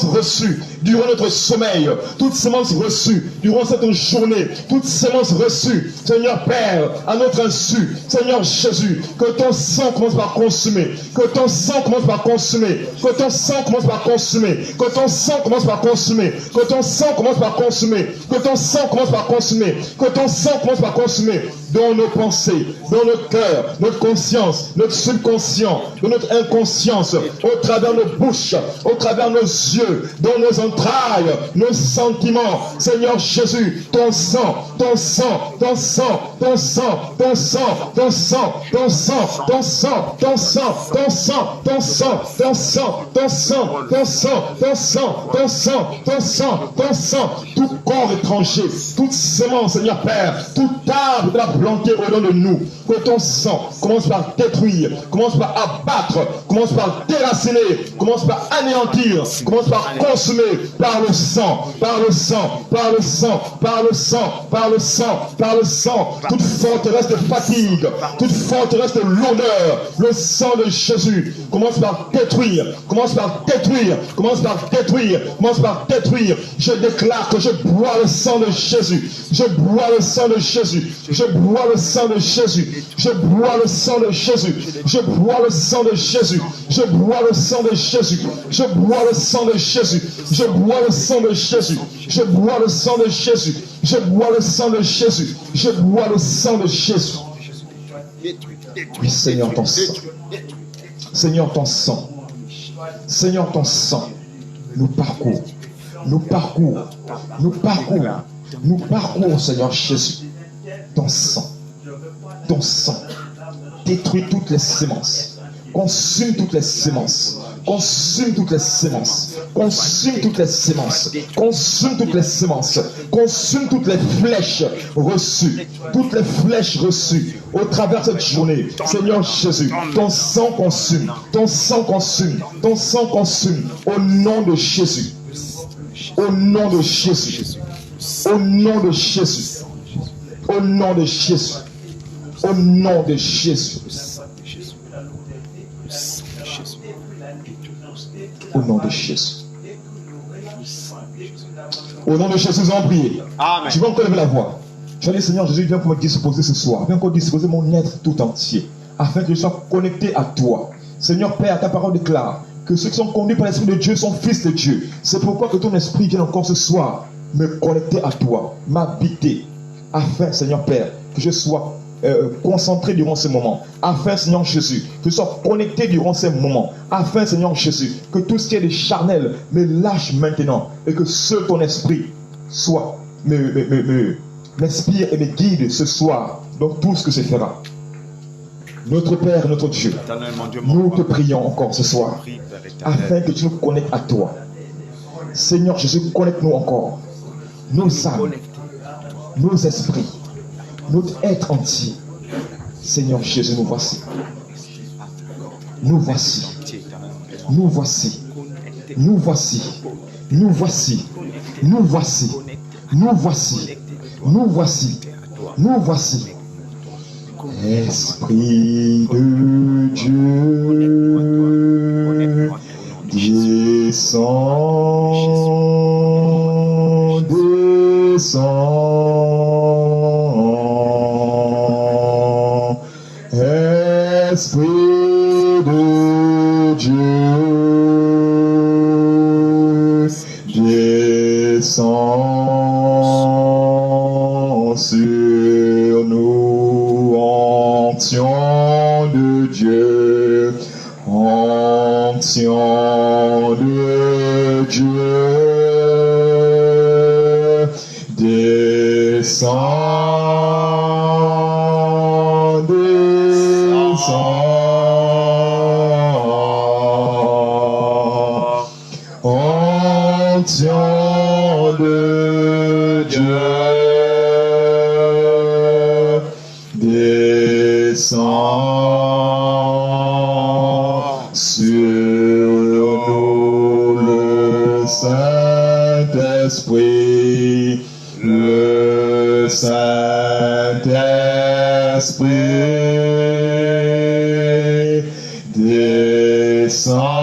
[SPEAKER 1] reçue durant notre sommeil, toute semence reçue durant cette journée, toute semence reçue, Seigneur Père, à notre insu, Seigneur Jésus, que ton sang commence par consumer, que ton sang commence par consumer, que ton sang commence par consumer, que ton sang commence par consumer, que ton sang commence par consumer, que ton sang commence par consumer, que ton sang commence par consumer dans nos pensées, dans nos cœurs, notre conscience, notre subconscient, dans notre inconscience, au travers de nos bouches, au travers de nos yeux, dans nos entrailles, nos sentiments. Seigneur Jésus, ton sang, ton sang, ton sang, ton sang, ton sang, ton sang, ton sang, ton sang, ton sang, ton sang, ton sang, ton sang, ton sang, ton sang, ton sang, ton sang, ton sang, ton sang, tout corps étranger, toute semence, Seigneur Père, tout arbre de la planter au nom de nous, que ton sang commence par détruire, commence par abattre, commence par déraciner, commence par anéantir, commence par consumer, par le sang, par le sang, par le sang, par le sang, par le sang, par le sang, toute forteresse de fatigue, toute forteresse de l'honneur, le sang de Jésus commence par détruire, commence par détruire, commence par détruire, commence par détruire. Je déclare que je bois le sang de Jésus, je bois le sang de Jésus, je bois le sang de Jésus, je bois le sang de Jésus, je bois le sang de Jésus, je bois le sang de Jésus, je bois le sang de Jésus, je bois le sang de Jésus, je bois le sang de Jésus, je bois le sang de Jésus, je bois le sang de Jésus. Oui, Seigneur, ton sang. Seigneur, ton sang. Seigneur, ton sang nous parcourt. Nous parcourt. Nous parcourt. Nous parcourt, Seigneur Jésus. Ton sang. Ton sang. Détruit toutes les semences. Consume toutes les semences. Consume toutes les semences. Consume toutes les semences. Consume toutes les semences. Consume toutes les flèches reçues. Toutes les flèches reçues au travers de cette journée. Seigneur Jésus, ton sang consume. Ton sang consume. Ton sang consume. Au nom de Jésus. Au nom de Jésus. Au nom de Jésus. Au nom de Jésus. Au nom de Jésus. Au nom de Jésus. Au nom de Jésus, nous allons prier.
[SPEAKER 2] Amen.
[SPEAKER 1] Je vais encore lever la voix. Je vais dire, Seigneur Jésus, viens pour me disposer ce soir. Viens encore disposer mon être tout entier. Afin que je sois connecté à toi. Seigneur Père, ta parole déclare que ceux qui sont conduits par l'Esprit de Dieu sont fils de Dieu. C'est pourquoi que ton esprit vienne encore ce soir me connecter à toi, m'habiter. Afin, Seigneur Père, que je sois concentré durant ces moments, afin, Seigneur Jésus, que je sois connecté durant ces moments, afin, Seigneur Jésus, que tout ce qui est de charnel me lâche maintenant, et que seul ton esprit soit, m'inspire et me guide ce soir dans tout ce que je ferai. Notre Père, notre Dieu, nous te prions encore ce soir, afin que tu nous connectes à toi. Seigneur Jésus, connecte-nous encore, nos âmes, nos esprits, notre être entier. Seigneur Jésus, nous voici. Nous voici. Nous voici. Nous voici. Nous voici. Nous voici. Nous voici. Nous voici. Nous voici. Esprit de Dieu, descends, descends. Esprit de Dieu, descends sur nous, onction de Dieu, onction de Dieu, descends, descends. Onction de Dieu, descend sur nous, le Saint-Esprit, le Saint-Esprit, descend.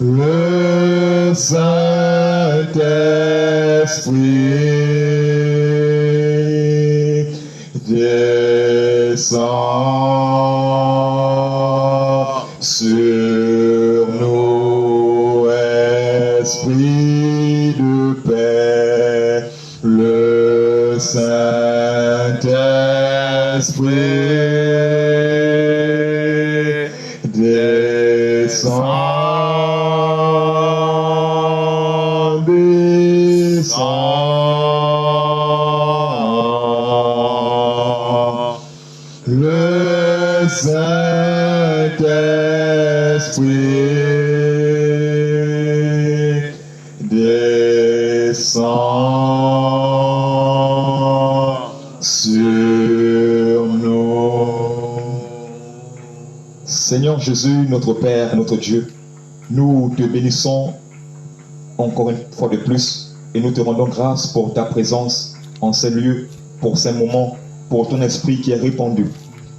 [SPEAKER 1] Le Saint-Esprit descend sur Esprit de paix, le Saint-Esprit descend, descend. Le Saint-Esprit descend sur nous. Seigneur Jésus, notre Père, notre Dieu, nous te bénissons encore une fois de plus et nous te rendons grâce pour ta présence en ces lieux, pour ces moments, pour ton esprit qui est répandu.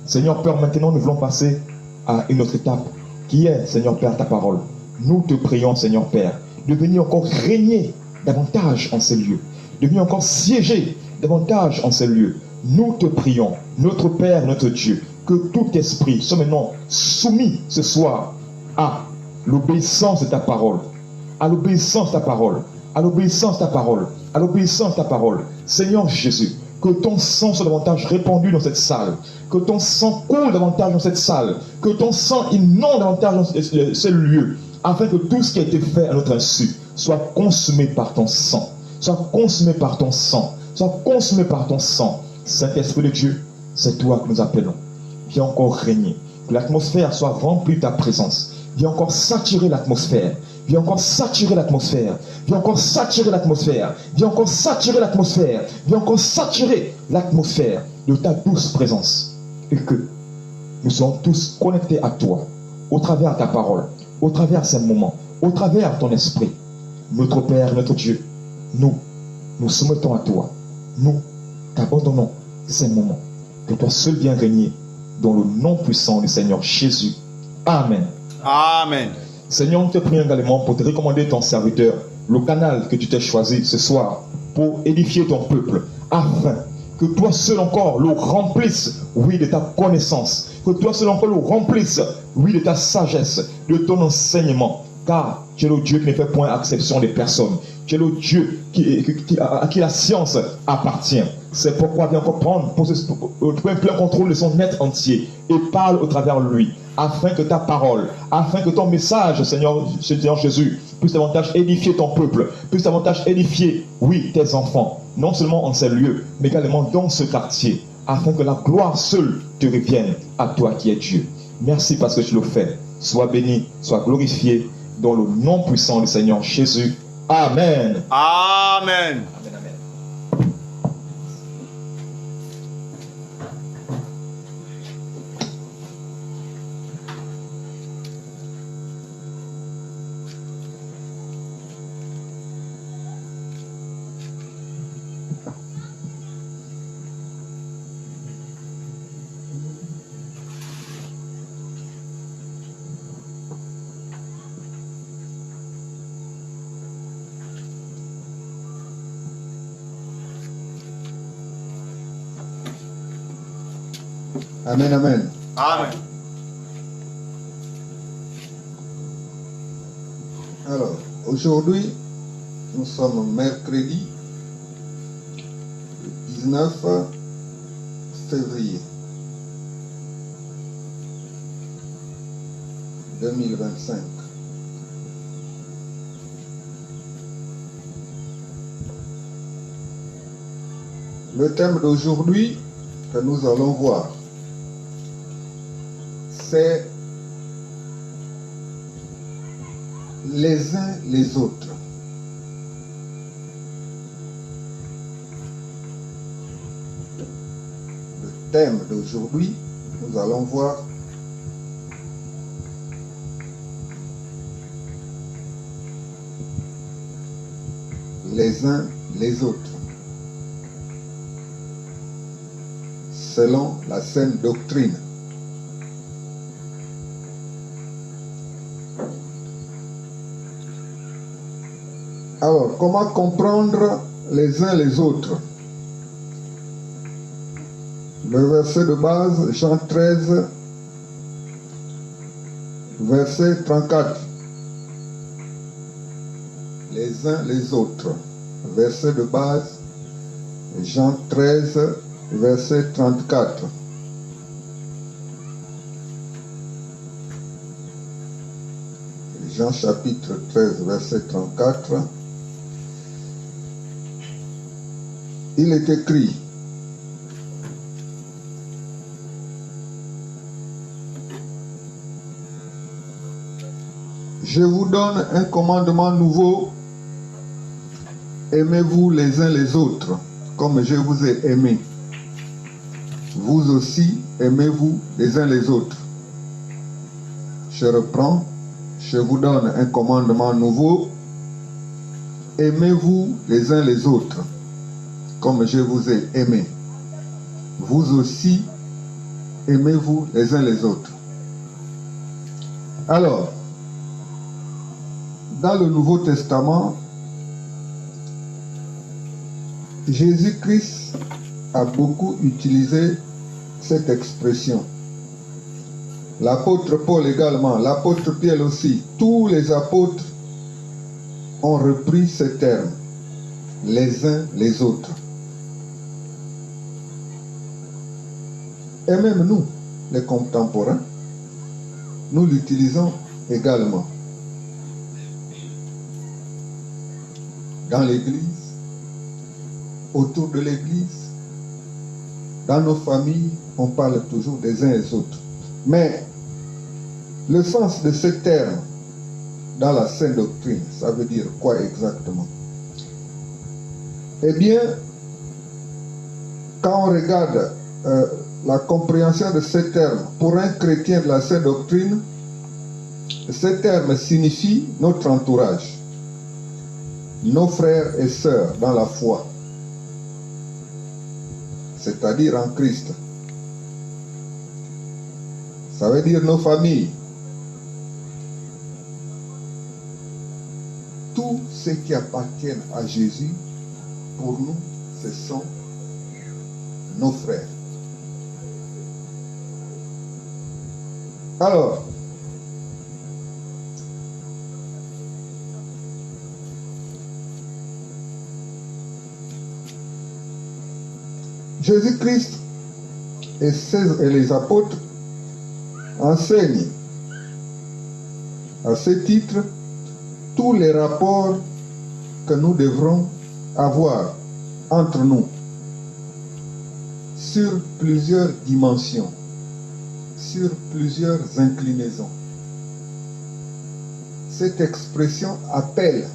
[SPEAKER 1] Seigneur Père, maintenant nous voulons passer à une autre étape qui est, Seigneur Père, ta parole. Nous te prions, Seigneur Père, de venir encore régner davantage en ces lieux, de venir encore siéger davantage en ces lieux. Nous te prions, notre Père, notre Dieu, que tout esprit soit maintenant soumis ce soir à l'obéissance de ta parole, à l'obéissance de ta parole, à l'obéissance de ta parole, à l'obéissance de ta parole. Seigneur Jésus, que ton sang soit davantage répandu dans cette salle, que ton sang coule davantage dans cette salle, que ton sang inonde davantage dans ce lieu, afin que tout ce qui a été fait à notre insu soit consumé par ton sang, soit consumé par ton sang, soit consumé par ton sang. Saint-Esprit de Dieu, c'est toi que nous appelons. Viens encore régner, que l'atmosphère soit remplie de ta présence. Viens encore saturer l'atmosphère. Viens encore saturer l'atmosphère. Viens encore saturer l'atmosphère. Viens encore saturer l'atmosphère. Viens encore saturer l'atmosphère de ta douce présence. Et que nous soyons tous connectés à toi, au travers de ta parole, au travers de ces moments, au travers de ton esprit. Notre Père, notre Dieu, nous soumettons à toi. Nous t'abandonnons ces moments. Que toi seul viens régner dans le nom puissant du Seigneur Jésus. Amen.
[SPEAKER 2] Amen.
[SPEAKER 1] Seigneur, nous te prions également pour te recommander ton serviteur, le canal que tu t'es choisi ce soir pour édifier ton peuple, afin que toi seul encore le remplisse, oui, de ta connaissance, que toi seul encore le remplisse, oui, de ta sagesse, de ton enseignement, car tu es le Dieu qui ne fait point exception des personnes. Tu es le Dieu à qui la science appartient. C'est pourquoi viens encore prendre plein contrôle de son être entier et parle au travers de lui, afin que ta parole, afin que ton message, Seigneur Jésus, puisse davantage édifier ton peuple, puisse davantage édifier, oui, tes enfants, non seulement en ces lieux, mais également dans ce quartier, afin que la gloire seule te revienne à toi qui es Dieu. Merci parce que tu le fais. Sois béni, sois glorifié, dans le nom puissant du Seigneur Jésus. Amen.
[SPEAKER 2] Amen.
[SPEAKER 3] Amen, amen.
[SPEAKER 2] Amen.
[SPEAKER 3] Alors, aujourd'hui, nous sommes mercredi 19 février 2025. Le thème d'aujourd'hui que nous allons voir, c'est les uns les autres. Le thème d'aujourd'hui, nous allons voir les uns les autres, selon la saine doctrine. Alors, comment comprendre les uns les autres? Le verset de base, Jean 13, verset 34. les uns les autres. Verset de base, Jean 13, verset 34. Jean chapitre 13, verset 34. Il est écrit: je vous donne un commandement nouveau, aimez-vous les uns les autres, comme je vous ai aimé. Vous aussi, aimez-vous les uns les autres. Je reprends, je vous donne un commandement nouveau, aimez-vous les uns les autres, comme je vous ai aimé. Vous aussi, aimez-vous les uns les autres. Alors, dans le Nouveau Testament, Jésus-Christ a beaucoup utilisé cette expression. L'apôtre Paul également, l'apôtre Pierre aussi, tous les apôtres ont repris ce terme, les uns les autres. Et même nous, les contemporains, nous l'utilisons également. Dans l'église, autour de l'église, dans nos familles, on parle toujours des uns et des autres. Mais le sens de ce terme dans la Sainte Doctrine, ça veut dire quoi exactement? Eh bien, quand on regarde la compréhension de ce terme pour un chrétien de la Sainte Doctrine, ce terme signifie notre entourage, nos frères et sœurs dans la foi, c'est-à-dire en Christ. Ça veut dire nos familles. Tous ceux qui appartiennent à Jésus, pour nous, ce sont nos frères. Alors, Jésus-Christ et les apôtres enseignent à ce titre tous les rapports que nous devrons avoir entre nous sur plusieurs dimensions, sur plusieurs inclinaisons. Cette expression appelle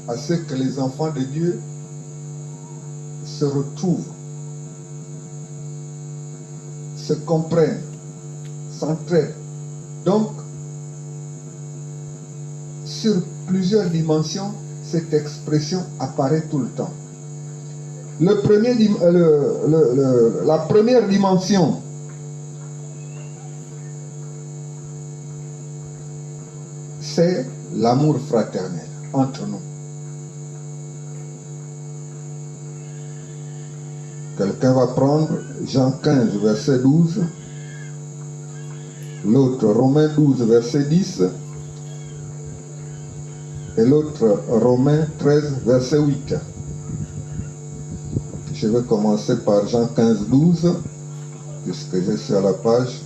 [SPEAKER 3] à ce que les enfants de Dieu se retrouvent, se comprennent, s'entraident. Donc, sur plusieurs dimensions, cette expression apparaît tout le temps. La première dimension, c'est l'amour fraternel entre nous. Quelqu'un va prendre Jean 15, verset 12, l'autre Romains 12, verset 10, et l'autre Romains 13, verset 8. Je vais commencer par Jean 15, 12, puisque je suis à la page.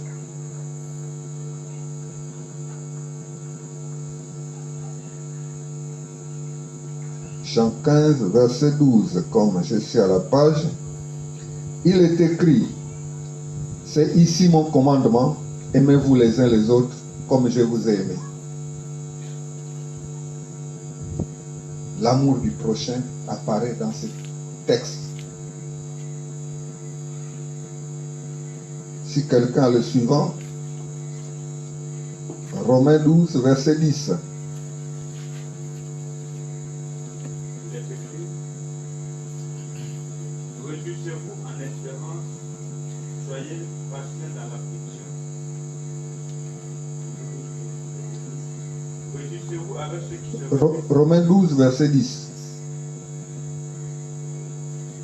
[SPEAKER 3] Jean 15, verset 12, comme je suis à la page. Il est écrit, c'est ici mon commandement, aimez-vous les uns les autres comme je vous ai aimé. L'amour du prochain apparaît dans ce texte. Si quelqu'un a le suivant, Romains 12, verset 10.
[SPEAKER 4] Réjouissez-vous en espérance, soyez patients dans l'affliction. Réjouissez-vous avec ceux qui se réjouissent.
[SPEAKER 3] Romains 12, verset 10.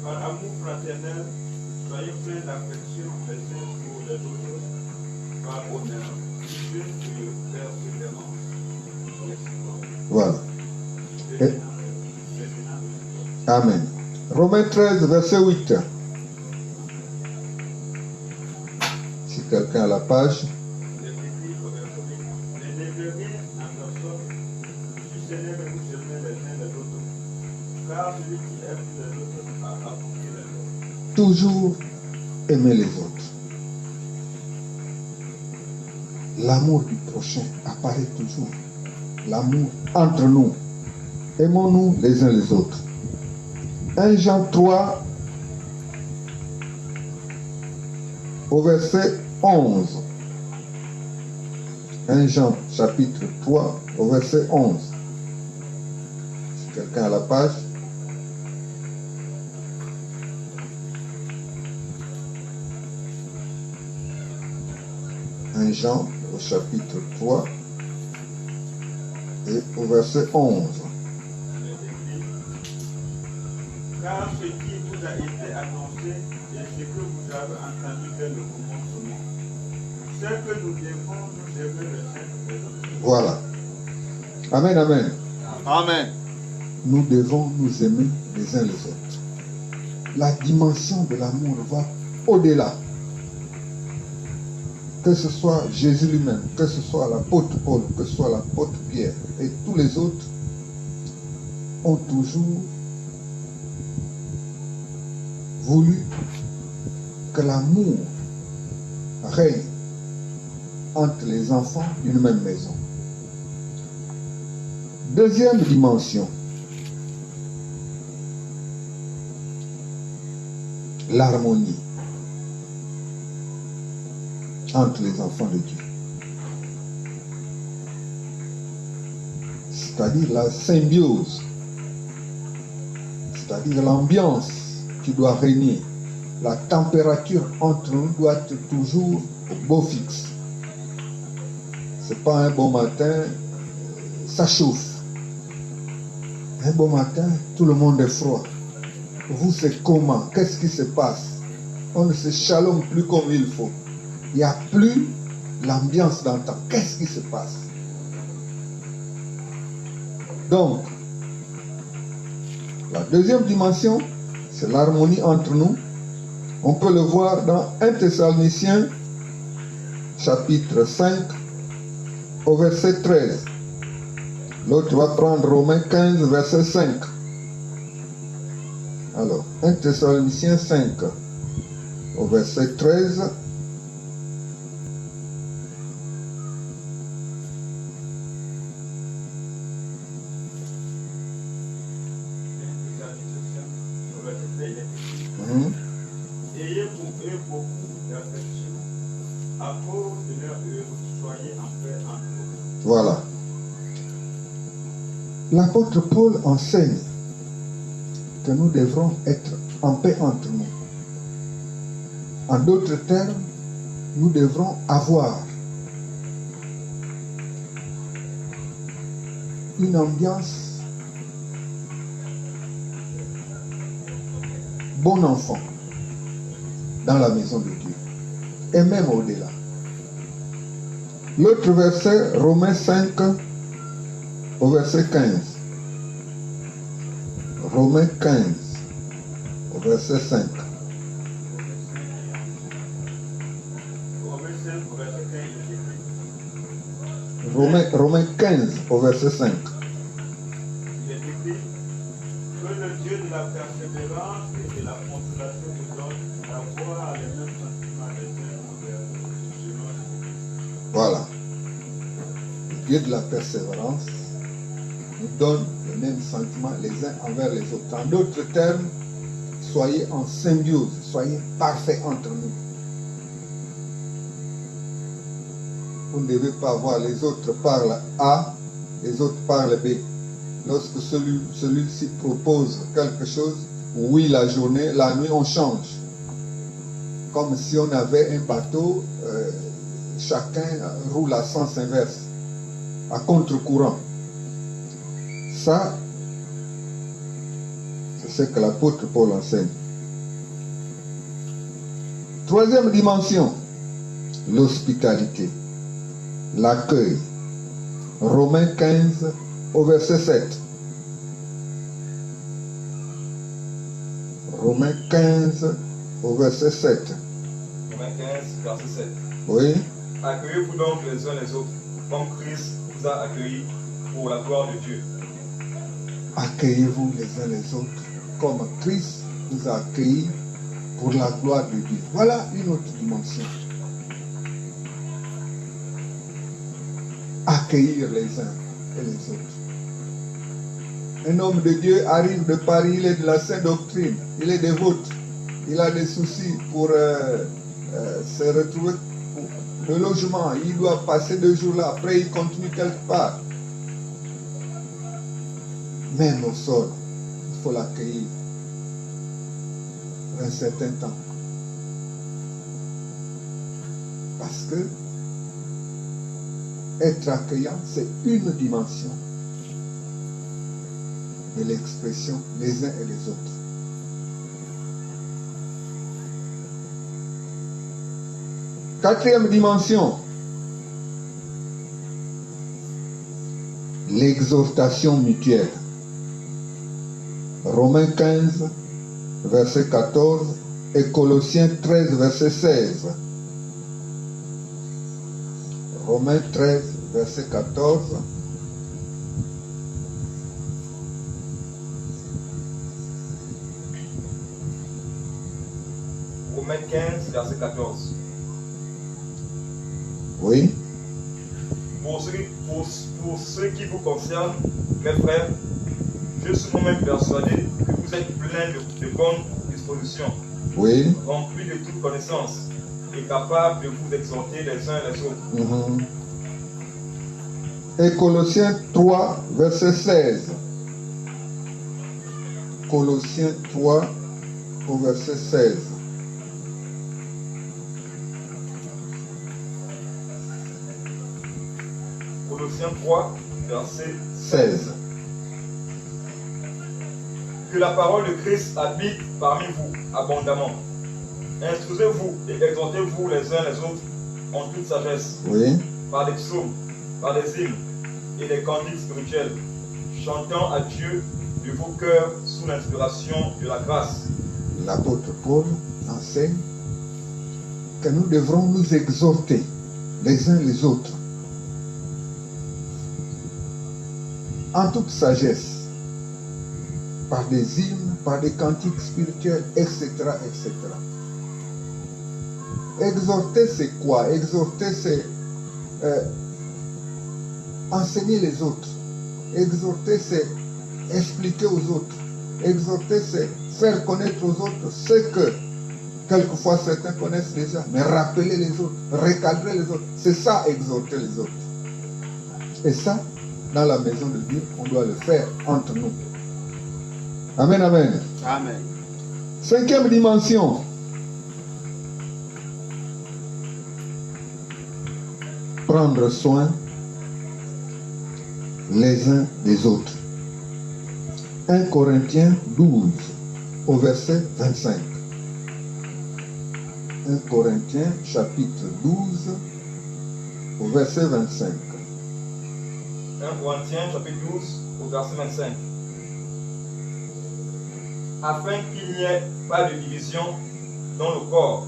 [SPEAKER 4] Par amour fraternel, soyez pleins d'affection les uns pour les autres, par honneur, Dieu et persévérance, les
[SPEAKER 3] Voilà. Et- Amen. Romains 13, verset 8. Si quelqu'un a la page. Toujours aimer les autres. L'amour du prochain apparaît toujours. L'amour entre nous. Aimons-nous les uns les autres. 1 Jean 3, au verset 11. 1 Jean chapitre 3, au verset 11. Si quelqu'un a la page. Jean au chapitre 3 et au verset 11.
[SPEAKER 4] Car ce qui vous a été annoncé et ce que vous avez entendu dès le commencement, c'est que nous devons nous aimer les uns les autres.
[SPEAKER 3] Voilà. Amen, amen.
[SPEAKER 2] Amen.
[SPEAKER 3] Nous devons nous aimer les uns les autres. La dimension de l'amour va au-delà. Que ce soit Jésus lui-même, que ce soit l'apôtre Paul, que ce soit l'apôtre Pierre et tous les autres ont toujours voulu que l'amour règne entre les enfants d'une même maison. Deuxième dimension, l'harmonie entre les enfants de Dieu. C'est-à-dire la symbiose, c'est-à-dire l'ambiance qui doit régner. La température entre nous doit être toujours au beau fixe. C'est pas un bon matin, ça chauffe. Un bon matin, tout le monde est froid. Vous, c'est comment? Qu'est-ce qui se passe? On ne se chalonne plus comme il faut. Il n'y a plus l'ambiance d'antan. Qu'est-ce qui se passe? Donc, la deuxième dimension, c'est l'harmonie entre nous. On peut le voir dans 1 Thessaloniciens, chapitre 5, au verset 13. L'autre va prendre Romains 15, verset 5. Alors, 1 Thessaloniciens 5, au verset 13.
[SPEAKER 4] Ayez pour eux beaucoup d'affection, à cause de leur œuvre, soyez en paix entre vous.
[SPEAKER 3] Voilà. L'apôtre Paul enseigne que nous devrons être en paix entre nous. En d'autres termes, nous devrons avoir une ambiance bon enfant dans la maison de Dieu et même au-delà. L'autre verset, Romains 5, au verset 15. Romains 15, au verset 5. Romains 15, au verset 5.
[SPEAKER 4] Il est écrit que le Dieu de la persévérance et de la consolation nous donne d'avoir les mêmes sentiments les uns envers les autres.
[SPEAKER 3] Voilà. Le Dieu de la persévérance nous donne les mêmes sentiments les uns envers les autres. En d'autres termes, soyez en symbiose, soyez parfaits entre nous. Vous ne devez pas voir les autres parlent A, les autres parlent B. Lorsque celui-ci propose quelque chose, oui, la journée, la nuit, on change. Comme si on avait un bateau, chacun roule à sens inverse, à contre-courant. Ça, c'est ce que l'apôtre Paul enseigne. Troisième dimension, l'hospitalité, l'accueil. Romains 15, au verset 7. Romains 15 au verset 7.
[SPEAKER 5] Romains 15, verset 7.
[SPEAKER 3] Oui.
[SPEAKER 5] Accueillez-vous donc les uns les autres, comme Christ vous a accueillis pour la gloire de Dieu.
[SPEAKER 3] Accueillez-vous les uns les autres comme Christ vous a accueillis pour la gloire de Dieu. Voilà une autre dimension. Accueillir les uns et les autres. Un homme de Dieu arrive de Paris, il est de la Sainte Doctrine, il est dévote, il a des soucis pour se retrouver pour le logement, il doit passer 2 jours là, après il continue quelque part. Même au sol, il faut l'accueillir pour un certain temps. Parce que être accueillant, c'est une dimension de l'expression les uns et les autres. Quatrième dimension, l'exhortation mutuelle. Romains 15, verset 14 et Colossiens 13, verset 16. Romains 13, verset 14.
[SPEAKER 5] Romains 15, verset 14.
[SPEAKER 3] Oui.
[SPEAKER 5] Pour ce qui vous concerne, mes frères, je suis moi-même persuadé que vous êtes pleins de bonnes dispositions,
[SPEAKER 3] Oui.
[SPEAKER 5] remplis de toute connaissance et capables de vous exhorter les uns les autres.
[SPEAKER 3] Et Colossiens 3, verset 16. Colossiens 3, au verset 16.
[SPEAKER 5] Colossiens 3, verset
[SPEAKER 3] 16.
[SPEAKER 5] Que la parole de Christ habite parmi vous abondamment. Instruisez-vous et exhortez-vous les uns les autres en toute sagesse,
[SPEAKER 3] Oui.
[SPEAKER 5] par des psaumes, par des hymnes et des cantiques spirituels, chantant à Dieu de vos cœurs sous l'inspiration de la grâce.
[SPEAKER 3] L'apôtre Paul enseigne que nous devrons nous exhorter les uns les autres en toute sagesse, par des hymnes, par des cantiques spirituels, etc., etc. Exhorter, c'est quoi? Exhorter, c'est enseigner les autres. Exhorter, c'est expliquer aux autres. Exhorter, c'est faire connaître aux autres ce que quelquefois certains connaissent déjà, mais rappeler les autres, recadrer les autres. C'est ça, exhorter les autres. Et ça, dans la maison de Dieu, on doit le faire entre nous. Amen, amen.
[SPEAKER 2] Amen.
[SPEAKER 3] 5e dimension. Prendre soin les uns des autres. 1 Corinthiens 12, au verset 25. 1 Corinthiens chapitre 12, au verset 25.
[SPEAKER 5] 1 Corinthiens chapitre 12 au verset 25. Afin qu'il n'y ait pas de division dans le corps,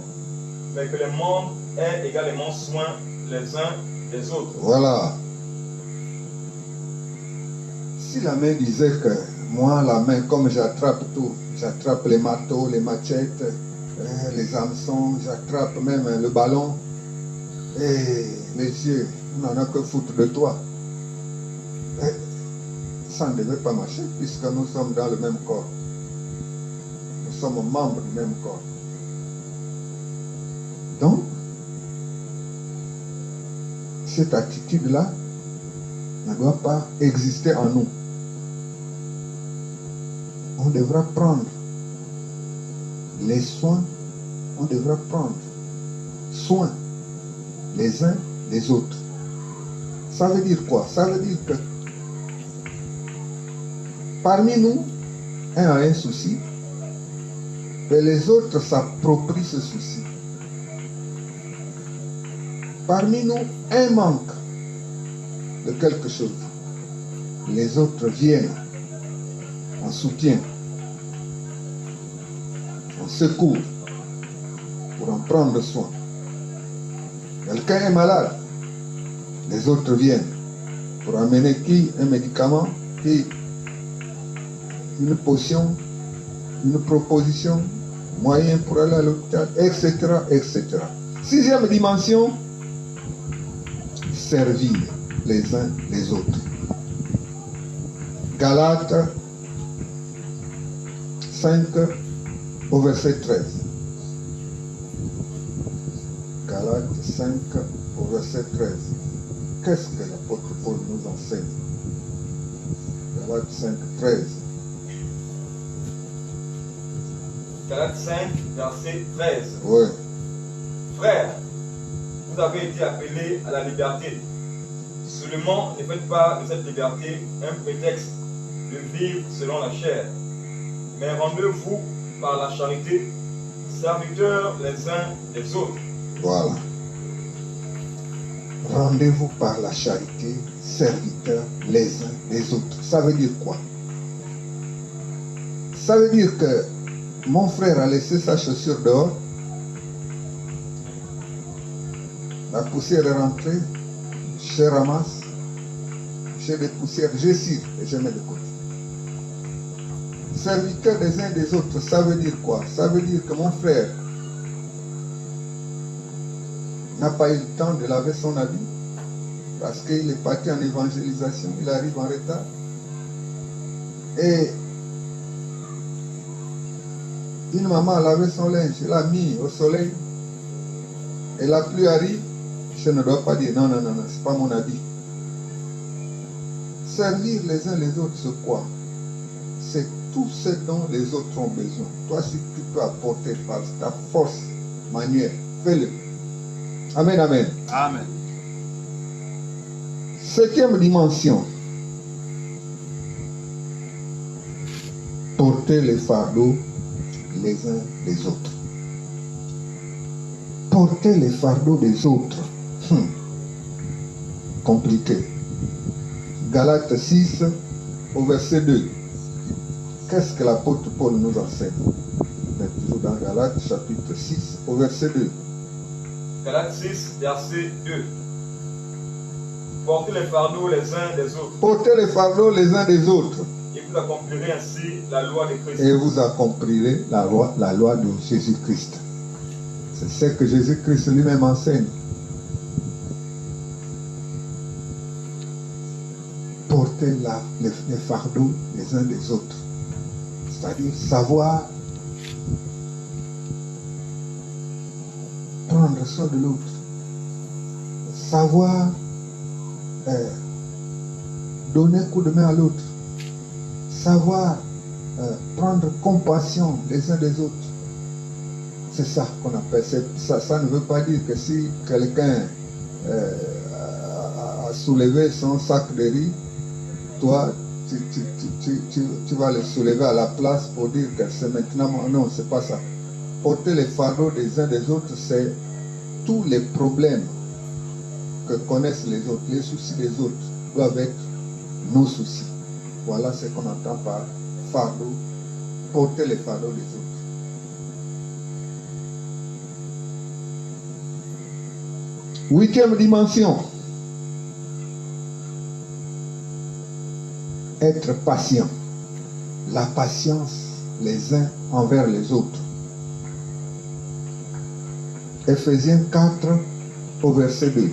[SPEAKER 5] mais que les membres aient également soin les uns des autres.
[SPEAKER 3] Voilà. Si la main disait que moi, la main, comme j'attrape tout, j'attrape les marteaux, les machettes, les hameçons, j'attrape même le ballon, et les yeux, on n'en a que foutre de toi. Et ça ne devait pas marcher puisque nous sommes dans le même corps. Nous sommes membres du même corps. Donc, cette attitude-là ne doit pas exister en nous. On devra prendre les soins, on devra prendre soin les uns des autres. Ça veut dire quoi? Ça veut dire que parmi nous, un a un souci, et les autres s'approprient ce souci. Parmi nous, un manque de quelque chose. les autres viennent en soutien, en secours, pour en prendre soin. Quelqu'un est malade, les autres viennent pour amener qui un médicament, qui une potion, une proposition, moyen pour aller à l'hôpital, etc., etc. Sixième dimension, servir les uns les autres. Galates 5 au verset 13. Galates 5 au verset 13. Qu'est-ce que l'apôtre Paul nous enseigne? Galates 5, 13.
[SPEAKER 5] Galates 5, verset 13.
[SPEAKER 3] Oui.
[SPEAKER 5] Frères, vous avez été appelés à la liberté. Seulement, ne faites pas de cette liberté un prétexte de vivre selon la chair, mais rendez-vous par la charité, serviteurs les uns des autres.
[SPEAKER 3] Voilà. Rendez-vous par la charité, serviteurs les uns des autres. Ça veut dire quoi? Ça veut dire que mon frère a laissé sa chaussure dehors. La poussière est rentrée. Je ramasse. J'ai des poussières, je cire et je mets de côté. Serviteurs des uns des autres, ça veut dire quoi? Ça veut dire que mon frère n'a pas eu le temps de laver son habit parce qu'il est parti en évangélisation, il arrive en retard. Et une maman a lavé son linge, elle l'a mis au soleil et la pluie arrive. Je ne dois pas dire non, non, non, non, c'est pas mon habit. Servir les uns les autres, c'est quoi? C'est tout ce dont les autres ont besoin. Toi, si tu peux apporter par ta force manuelle, fais-le. Amen, amen.
[SPEAKER 2] Amen.
[SPEAKER 3] Septième dimension. Porter les fardeaux les uns des autres. Porter les fardeaux des autres. Compliqué. Galates 6 au verset 2. Qu'est-ce que l'apôtre Paul nous enseigne? On est toujours dans Galates chapitre 6 au verset 2.
[SPEAKER 5] Galates 6, verset 2. Portez les fardeaux les uns des autres.
[SPEAKER 3] Portez les fardeaux les uns des autres.
[SPEAKER 5] Et vous accomplirez ainsi la loi de Christ.
[SPEAKER 3] Et vous accomplirez la loi de Jésus-Christ. C'est ce que Jésus-Christ lui-même enseigne. Porter les fardeaux les uns des autres. C'est-à-dire savoir prendre soin de l'autre. Savoir donner un coup de main à l'autre. Savoir prendre compassion les uns des autres. C'est ça qu'on appelle. Ça ne veut pas dire que si quelqu'un a soulevé son sac de riz, toi, tu vas le soulever à la place pour dire que c'est maintenant. Non, c'est pas ça. Porter les fardeaux des uns des autres, c'est tous les problèmes que connaissent les autres, les soucis des autres doivent être nos soucis. Voilà ce qu'on entend par fardeau, porter les fardeaux des autres. Huitième dimension. Être patient. La patience les uns envers les autres. Ephésiens 4 au verset 2.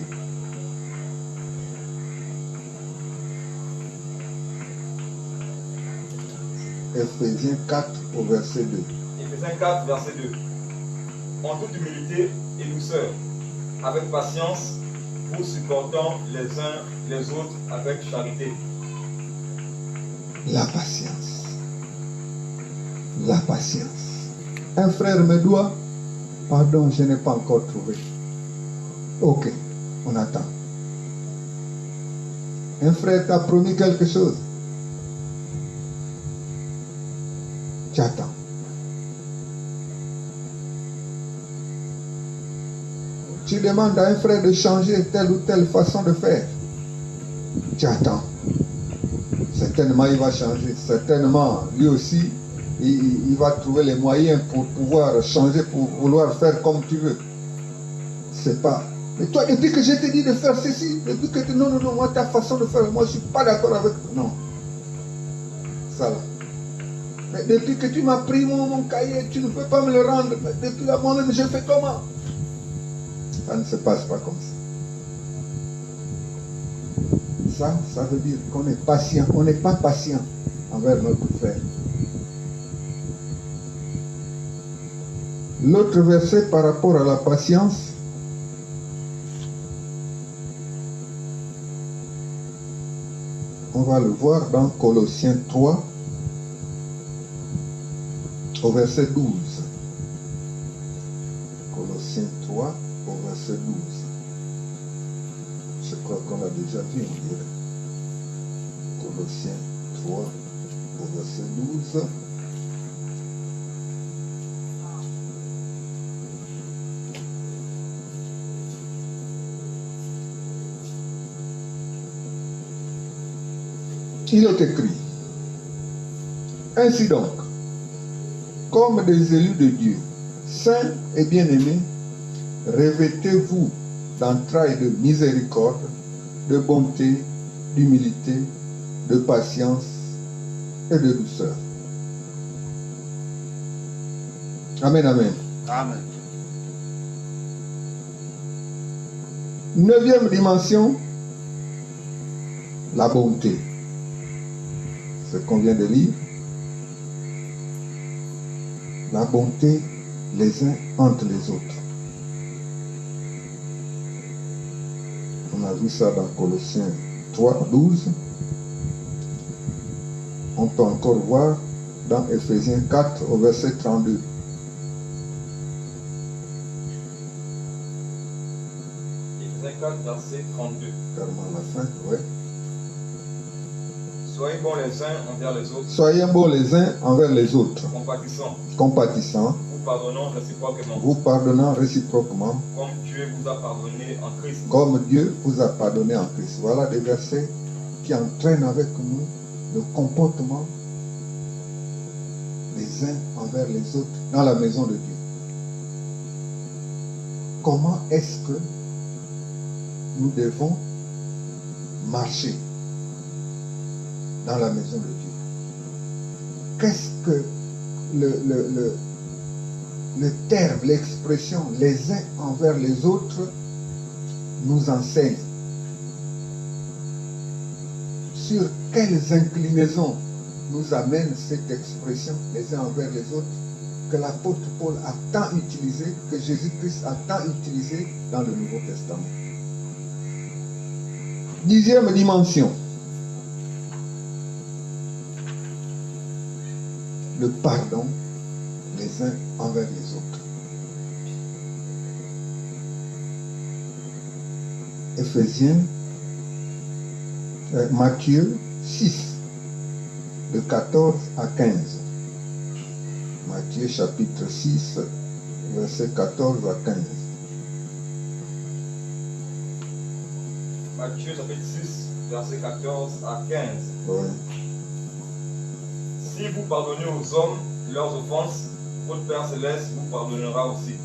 [SPEAKER 3] Ephésiens 4 au verset 2.
[SPEAKER 5] Ephésiens 4, verset 2. En toute humilité et douceur, avec patience, vous supportant les uns les autres avec charité.
[SPEAKER 3] La patience. La patience. Un frère me doit, pardon, je n'ai pas encore trouvé. Ok, on attend. Un frère t'a promis quelque chose. Tu attends. Tu demandes à un frère de changer telle ou telle façon de faire. Tu attends. certainement il va changer. Certainement, lui aussi, il va trouver les moyens pour pouvoir changer, pour vouloir faire comme tu veux. C'est pas. Mais toi, depuis que je t'ai dit de faire ceci, depuis que non, moi, ta façon de faire, moi, je suis pas d'accord avec. Non. Ça là. Mais depuis que tu m'as pris mon cahier, tu ne peux pas me le rendre. Mais depuis là, moi-même, je fais comment? Ça ne se passe pas comme ça. Ça veut dire qu'on est patient. On n'est pas patient envers notre frère. L'autre verset par rapport à la patience, on va le voir dans Colossiens 3, au verset 12. Colossiens 3, au verset 12. Je crois qu'on l'a déjà vu, on dirait. Colossiens 3, au verset 12. Il est écrit, ainsi donc, comme des élus de Dieu, saints et bien-aimés, revêtez-vous d'entrailles de miséricorde, de bonté, d'humilité, de patience et de douceur. Amen, amen.
[SPEAKER 2] Amen.
[SPEAKER 3] 9e dimension, la bonté. Ce qu'on vient de lire, la bonté les uns entre les autres. On a vu ça dans Colossiens 3, 12. On peut encore voir dans Ephésiens 4 au verset 32.
[SPEAKER 5] Ephésiens 4, verset 32.
[SPEAKER 3] Carrément à la fin, ouais.
[SPEAKER 5] Soyez bons les uns envers les autres.
[SPEAKER 3] Soyez bons les uns envers les autres,
[SPEAKER 5] Compatissants.
[SPEAKER 3] compatissants, vous pardonnant réciproquement,
[SPEAKER 5] comme Dieu vous a pardonné en Christ.
[SPEAKER 3] comme Dieu vous a pardonné en Christ. Voilà des versets qui entraînent avec nous le comportement les uns envers les autres dans la maison de Dieu. Comment est-ce que nous devons marcher dans la maison de Dieu? Qu'est-ce que le terme, l'expression les uns envers les autres nous enseigne? Sur quelles inclinaisons nous amène cette expression les uns envers les autres que l'apôtre Paul a tant utilisé, que Jésus-Christ a tant utilisé dans le Nouveau Testament? 10e dimension, le pardon les uns envers les autres. Matthieu 6, de 14 à 15. Matthieu chapitre 6, verset 14 à 15.
[SPEAKER 5] Matthieu chapitre 6, verset 14 à 15.
[SPEAKER 3] Ouais.
[SPEAKER 5] Si vous pardonnez aux hommes leurs offenses, votre Père Céleste vous pardonnera aussi.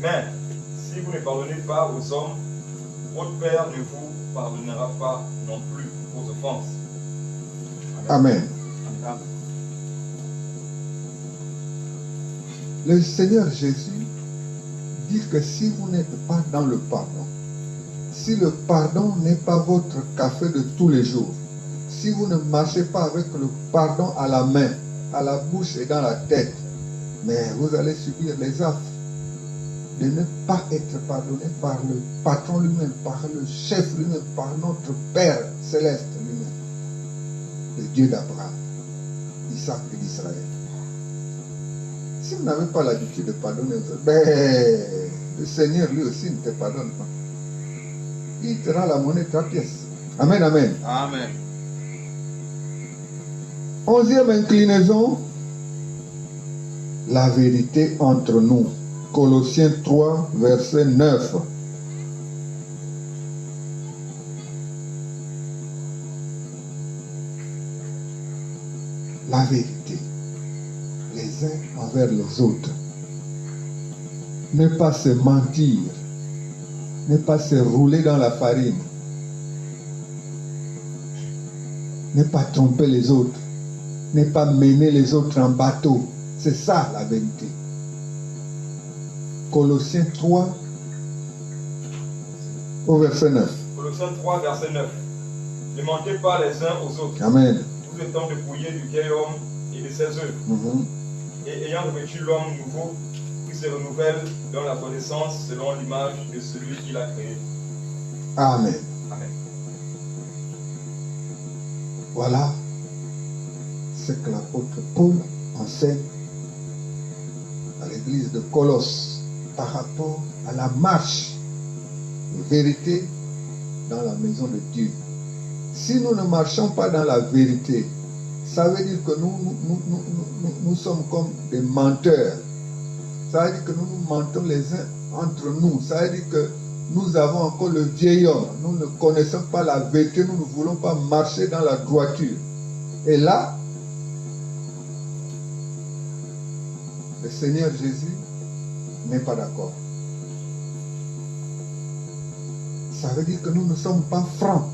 [SPEAKER 5] Mais si vous ne pardonnez pas aux hommes, votre Père ne vous pardonnera pas non plus vos offenses.
[SPEAKER 3] Amen.
[SPEAKER 2] Amen.
[SPEAKER 3] Le Seigneur Jésus dit que si vous n'êtes pas dans le pardon, si le pardon n'est pas votre café de tous les jours, si vous ne marchez pas avec le pardon à la main, à la bouche et dans la tête, mais vous allez subir les affres de ne pas être pardonné par le patron lui-même, par le chef lui-même, par notre Père Céleste lui-même, le Dieu d'Abraham, Isaac et d'Israël. Si vous n'avez pas l'habitude de pardonner aux autres, ben, le Seigneur lui aussi ne te pardonne pas. Il te rend la monnaie de ta pièce. Amen, amen.
[SPEAKER 2] Amen.
[SPEAKER 3] 11e inclinaison, la vérité entre nous. Colossiens 3, verset 9. la vérité les uns envers les autres. Ne pas se mentir, ne pas se rouler dans la farine, ne pas tromper les autres, ne pas mener les autres en bateau. C'est ça la vérité. Colossiens 3, au verset 9.
[SPEAKER 5] Colossiens 3, verset 9. Ne mentez pas les uns aux autres.
[SPEAKER 3] Amen.
[SPEAKER 5] Vous étant dépouillés du vieil homme et de ses œuvres, et ayant revêtu l'homme nouveau, qui se renouvelle dans la connaissance selon l'image de celui qui l'a créé.
[SPEAKER 3] Amen.
[SPEAKER 5] Amen.
[SPEAKER 3] Voilà ce que l'apôtre Paul enseigne à l'église de Colosse par rapport à la marche de vérité dans la maison de Dieu. Si nous ne marchons pas dans la vérité, ça veut dire que nous sommes comme des menteurs. Ça veut dire que nous mentons les uns entre nous. Ça veut dire que nous avons encore le vieil homme. Nous ne connaissons pas la vérité. Nous ne voulons pas marcher dans la droiture. Et là, le Seigneur Jésus n'est pas d'accord. Ça veut dire que nous ne sommes pas francs.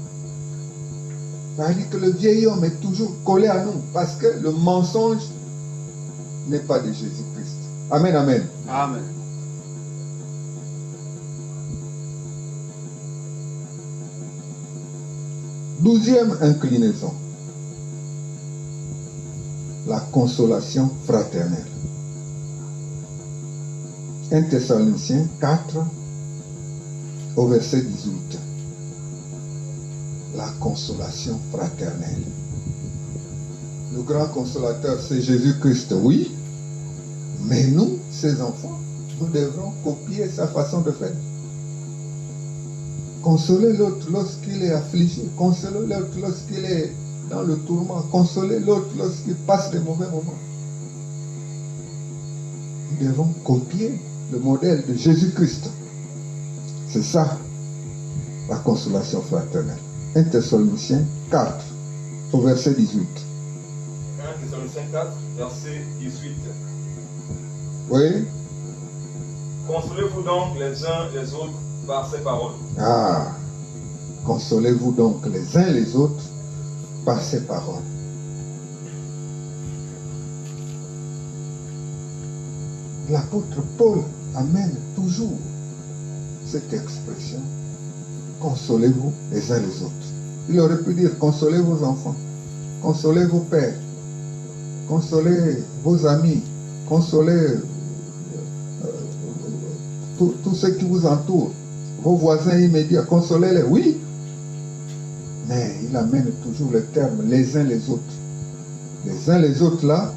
[SPEAKER 3] Ça veut dire que le vieil homme est toujours collé à nous parce que le mensonge n'est pas de Jésus-Christ. Amen, amen.
[SPEAKER 2] Amen.
[SPEAKER 3] Douzième inclinaison. La consolation fraternelle. 1 Thessaloniciens 4, au verset 18. La consolation fraternelle. Le grand consolateur, c'est Jésus-Christ, oui. Mais nous, ses enfants, nous devrons copier sa façon de faire. Consoler l'autre lorsqu'il est affligé. Consoler l'autre lorsqu'il est dans le tourment. Consoler l'autre lorsqu'il passe de mauvais moments. Nous devons copier le modèle de Jésus-Christ. C'est ça, la consolation fraternelle. 1 Thessaloniciens 4, au verset 18.
[SPEAKER 5] 1 Thessaloniciens 4, verset 18.
[SPEAKER 3] Oui.
[SPEAKER 5] Consolez-vous donc les uns les autres par ces paroles.
[SPEAKER 3] Ah, consolez-vous donc les uns les autres par ces paroles. L'apôtre Paul amène toujours cette expression. Consolez-vous les uns les autres. Il aurait pu dire consolez vos enfants, consolez vos pères, consolez vos amis, consolez tous ceux qui vous entourent, vos voisins immédiats, consolez-les, oui. Mais il amène toujours le terme les uns les autres. Les uns les autres là,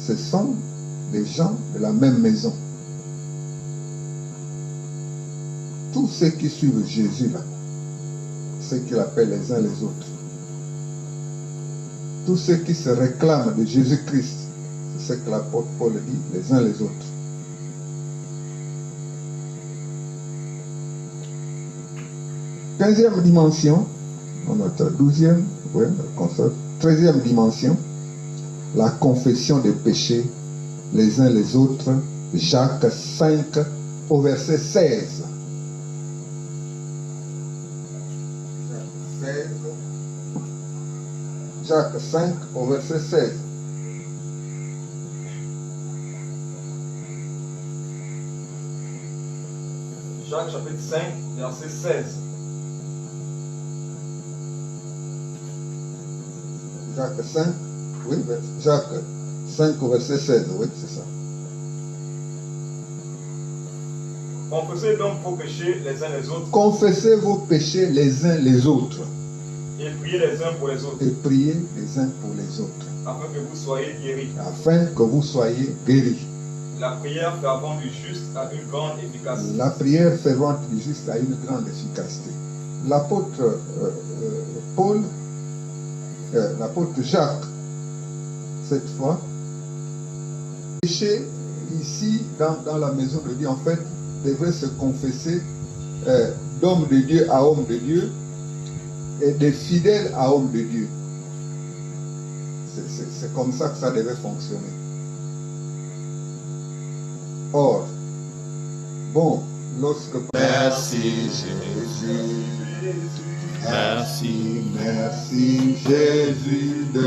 [SPEAKER 3] ce sont des gens de la même maison. Tous ceux qui suivent Jésus là, ceux qu'il appelle les uns les autres. Tous ceux qui se réclament de Jésus-Christ, c'est ce que l'apôtre Paul dit, les uns les autres. Quinzième dimension, notre 12e, oui, 13e dimension, la confession des péchés les uns les autres, Jacques 5 au verset 16. Jacques 5 au verset 16.
[SPEAKER 5] Jacques chapitre 5, verset 16.
[SPEAKER 3] Jacques 5, oui, Jacques 5 au verset 16, oui, c'est ça.
[SPEAKER 5] Confessez donc vos péchés les uns les autres.
[SPEAKER 3] Confessez vos péchés les uns les autres.
[SPEAKER 5] Et priez les uns pour les autres.
[SPEAKER 3] Et priez les uns pour les autres.
[SPEAKER 5] Afin que vous soyez guéris.
[SPEAKER 3] Afin que vous soyez guéris.
[SPEAKER 5] La prière fervente du juste a une grande efficacité.
[SPEAKER 3] La prière fervente du juste a une grande efficacité. L'apôtre l'apôtre Jacques, cette fois, péché ici dans la maison de Dieu, en fait, devrait se confesser d'homme de Dieu à homme de Dieu et de fidèle à homme de Dieu. C'est comme ça que ça devait fonctionner. Or, bon, lorsque...
[SPEAKER 2] Merci Jésus. Merci.
[SPEAKER 3] Merci Jésus de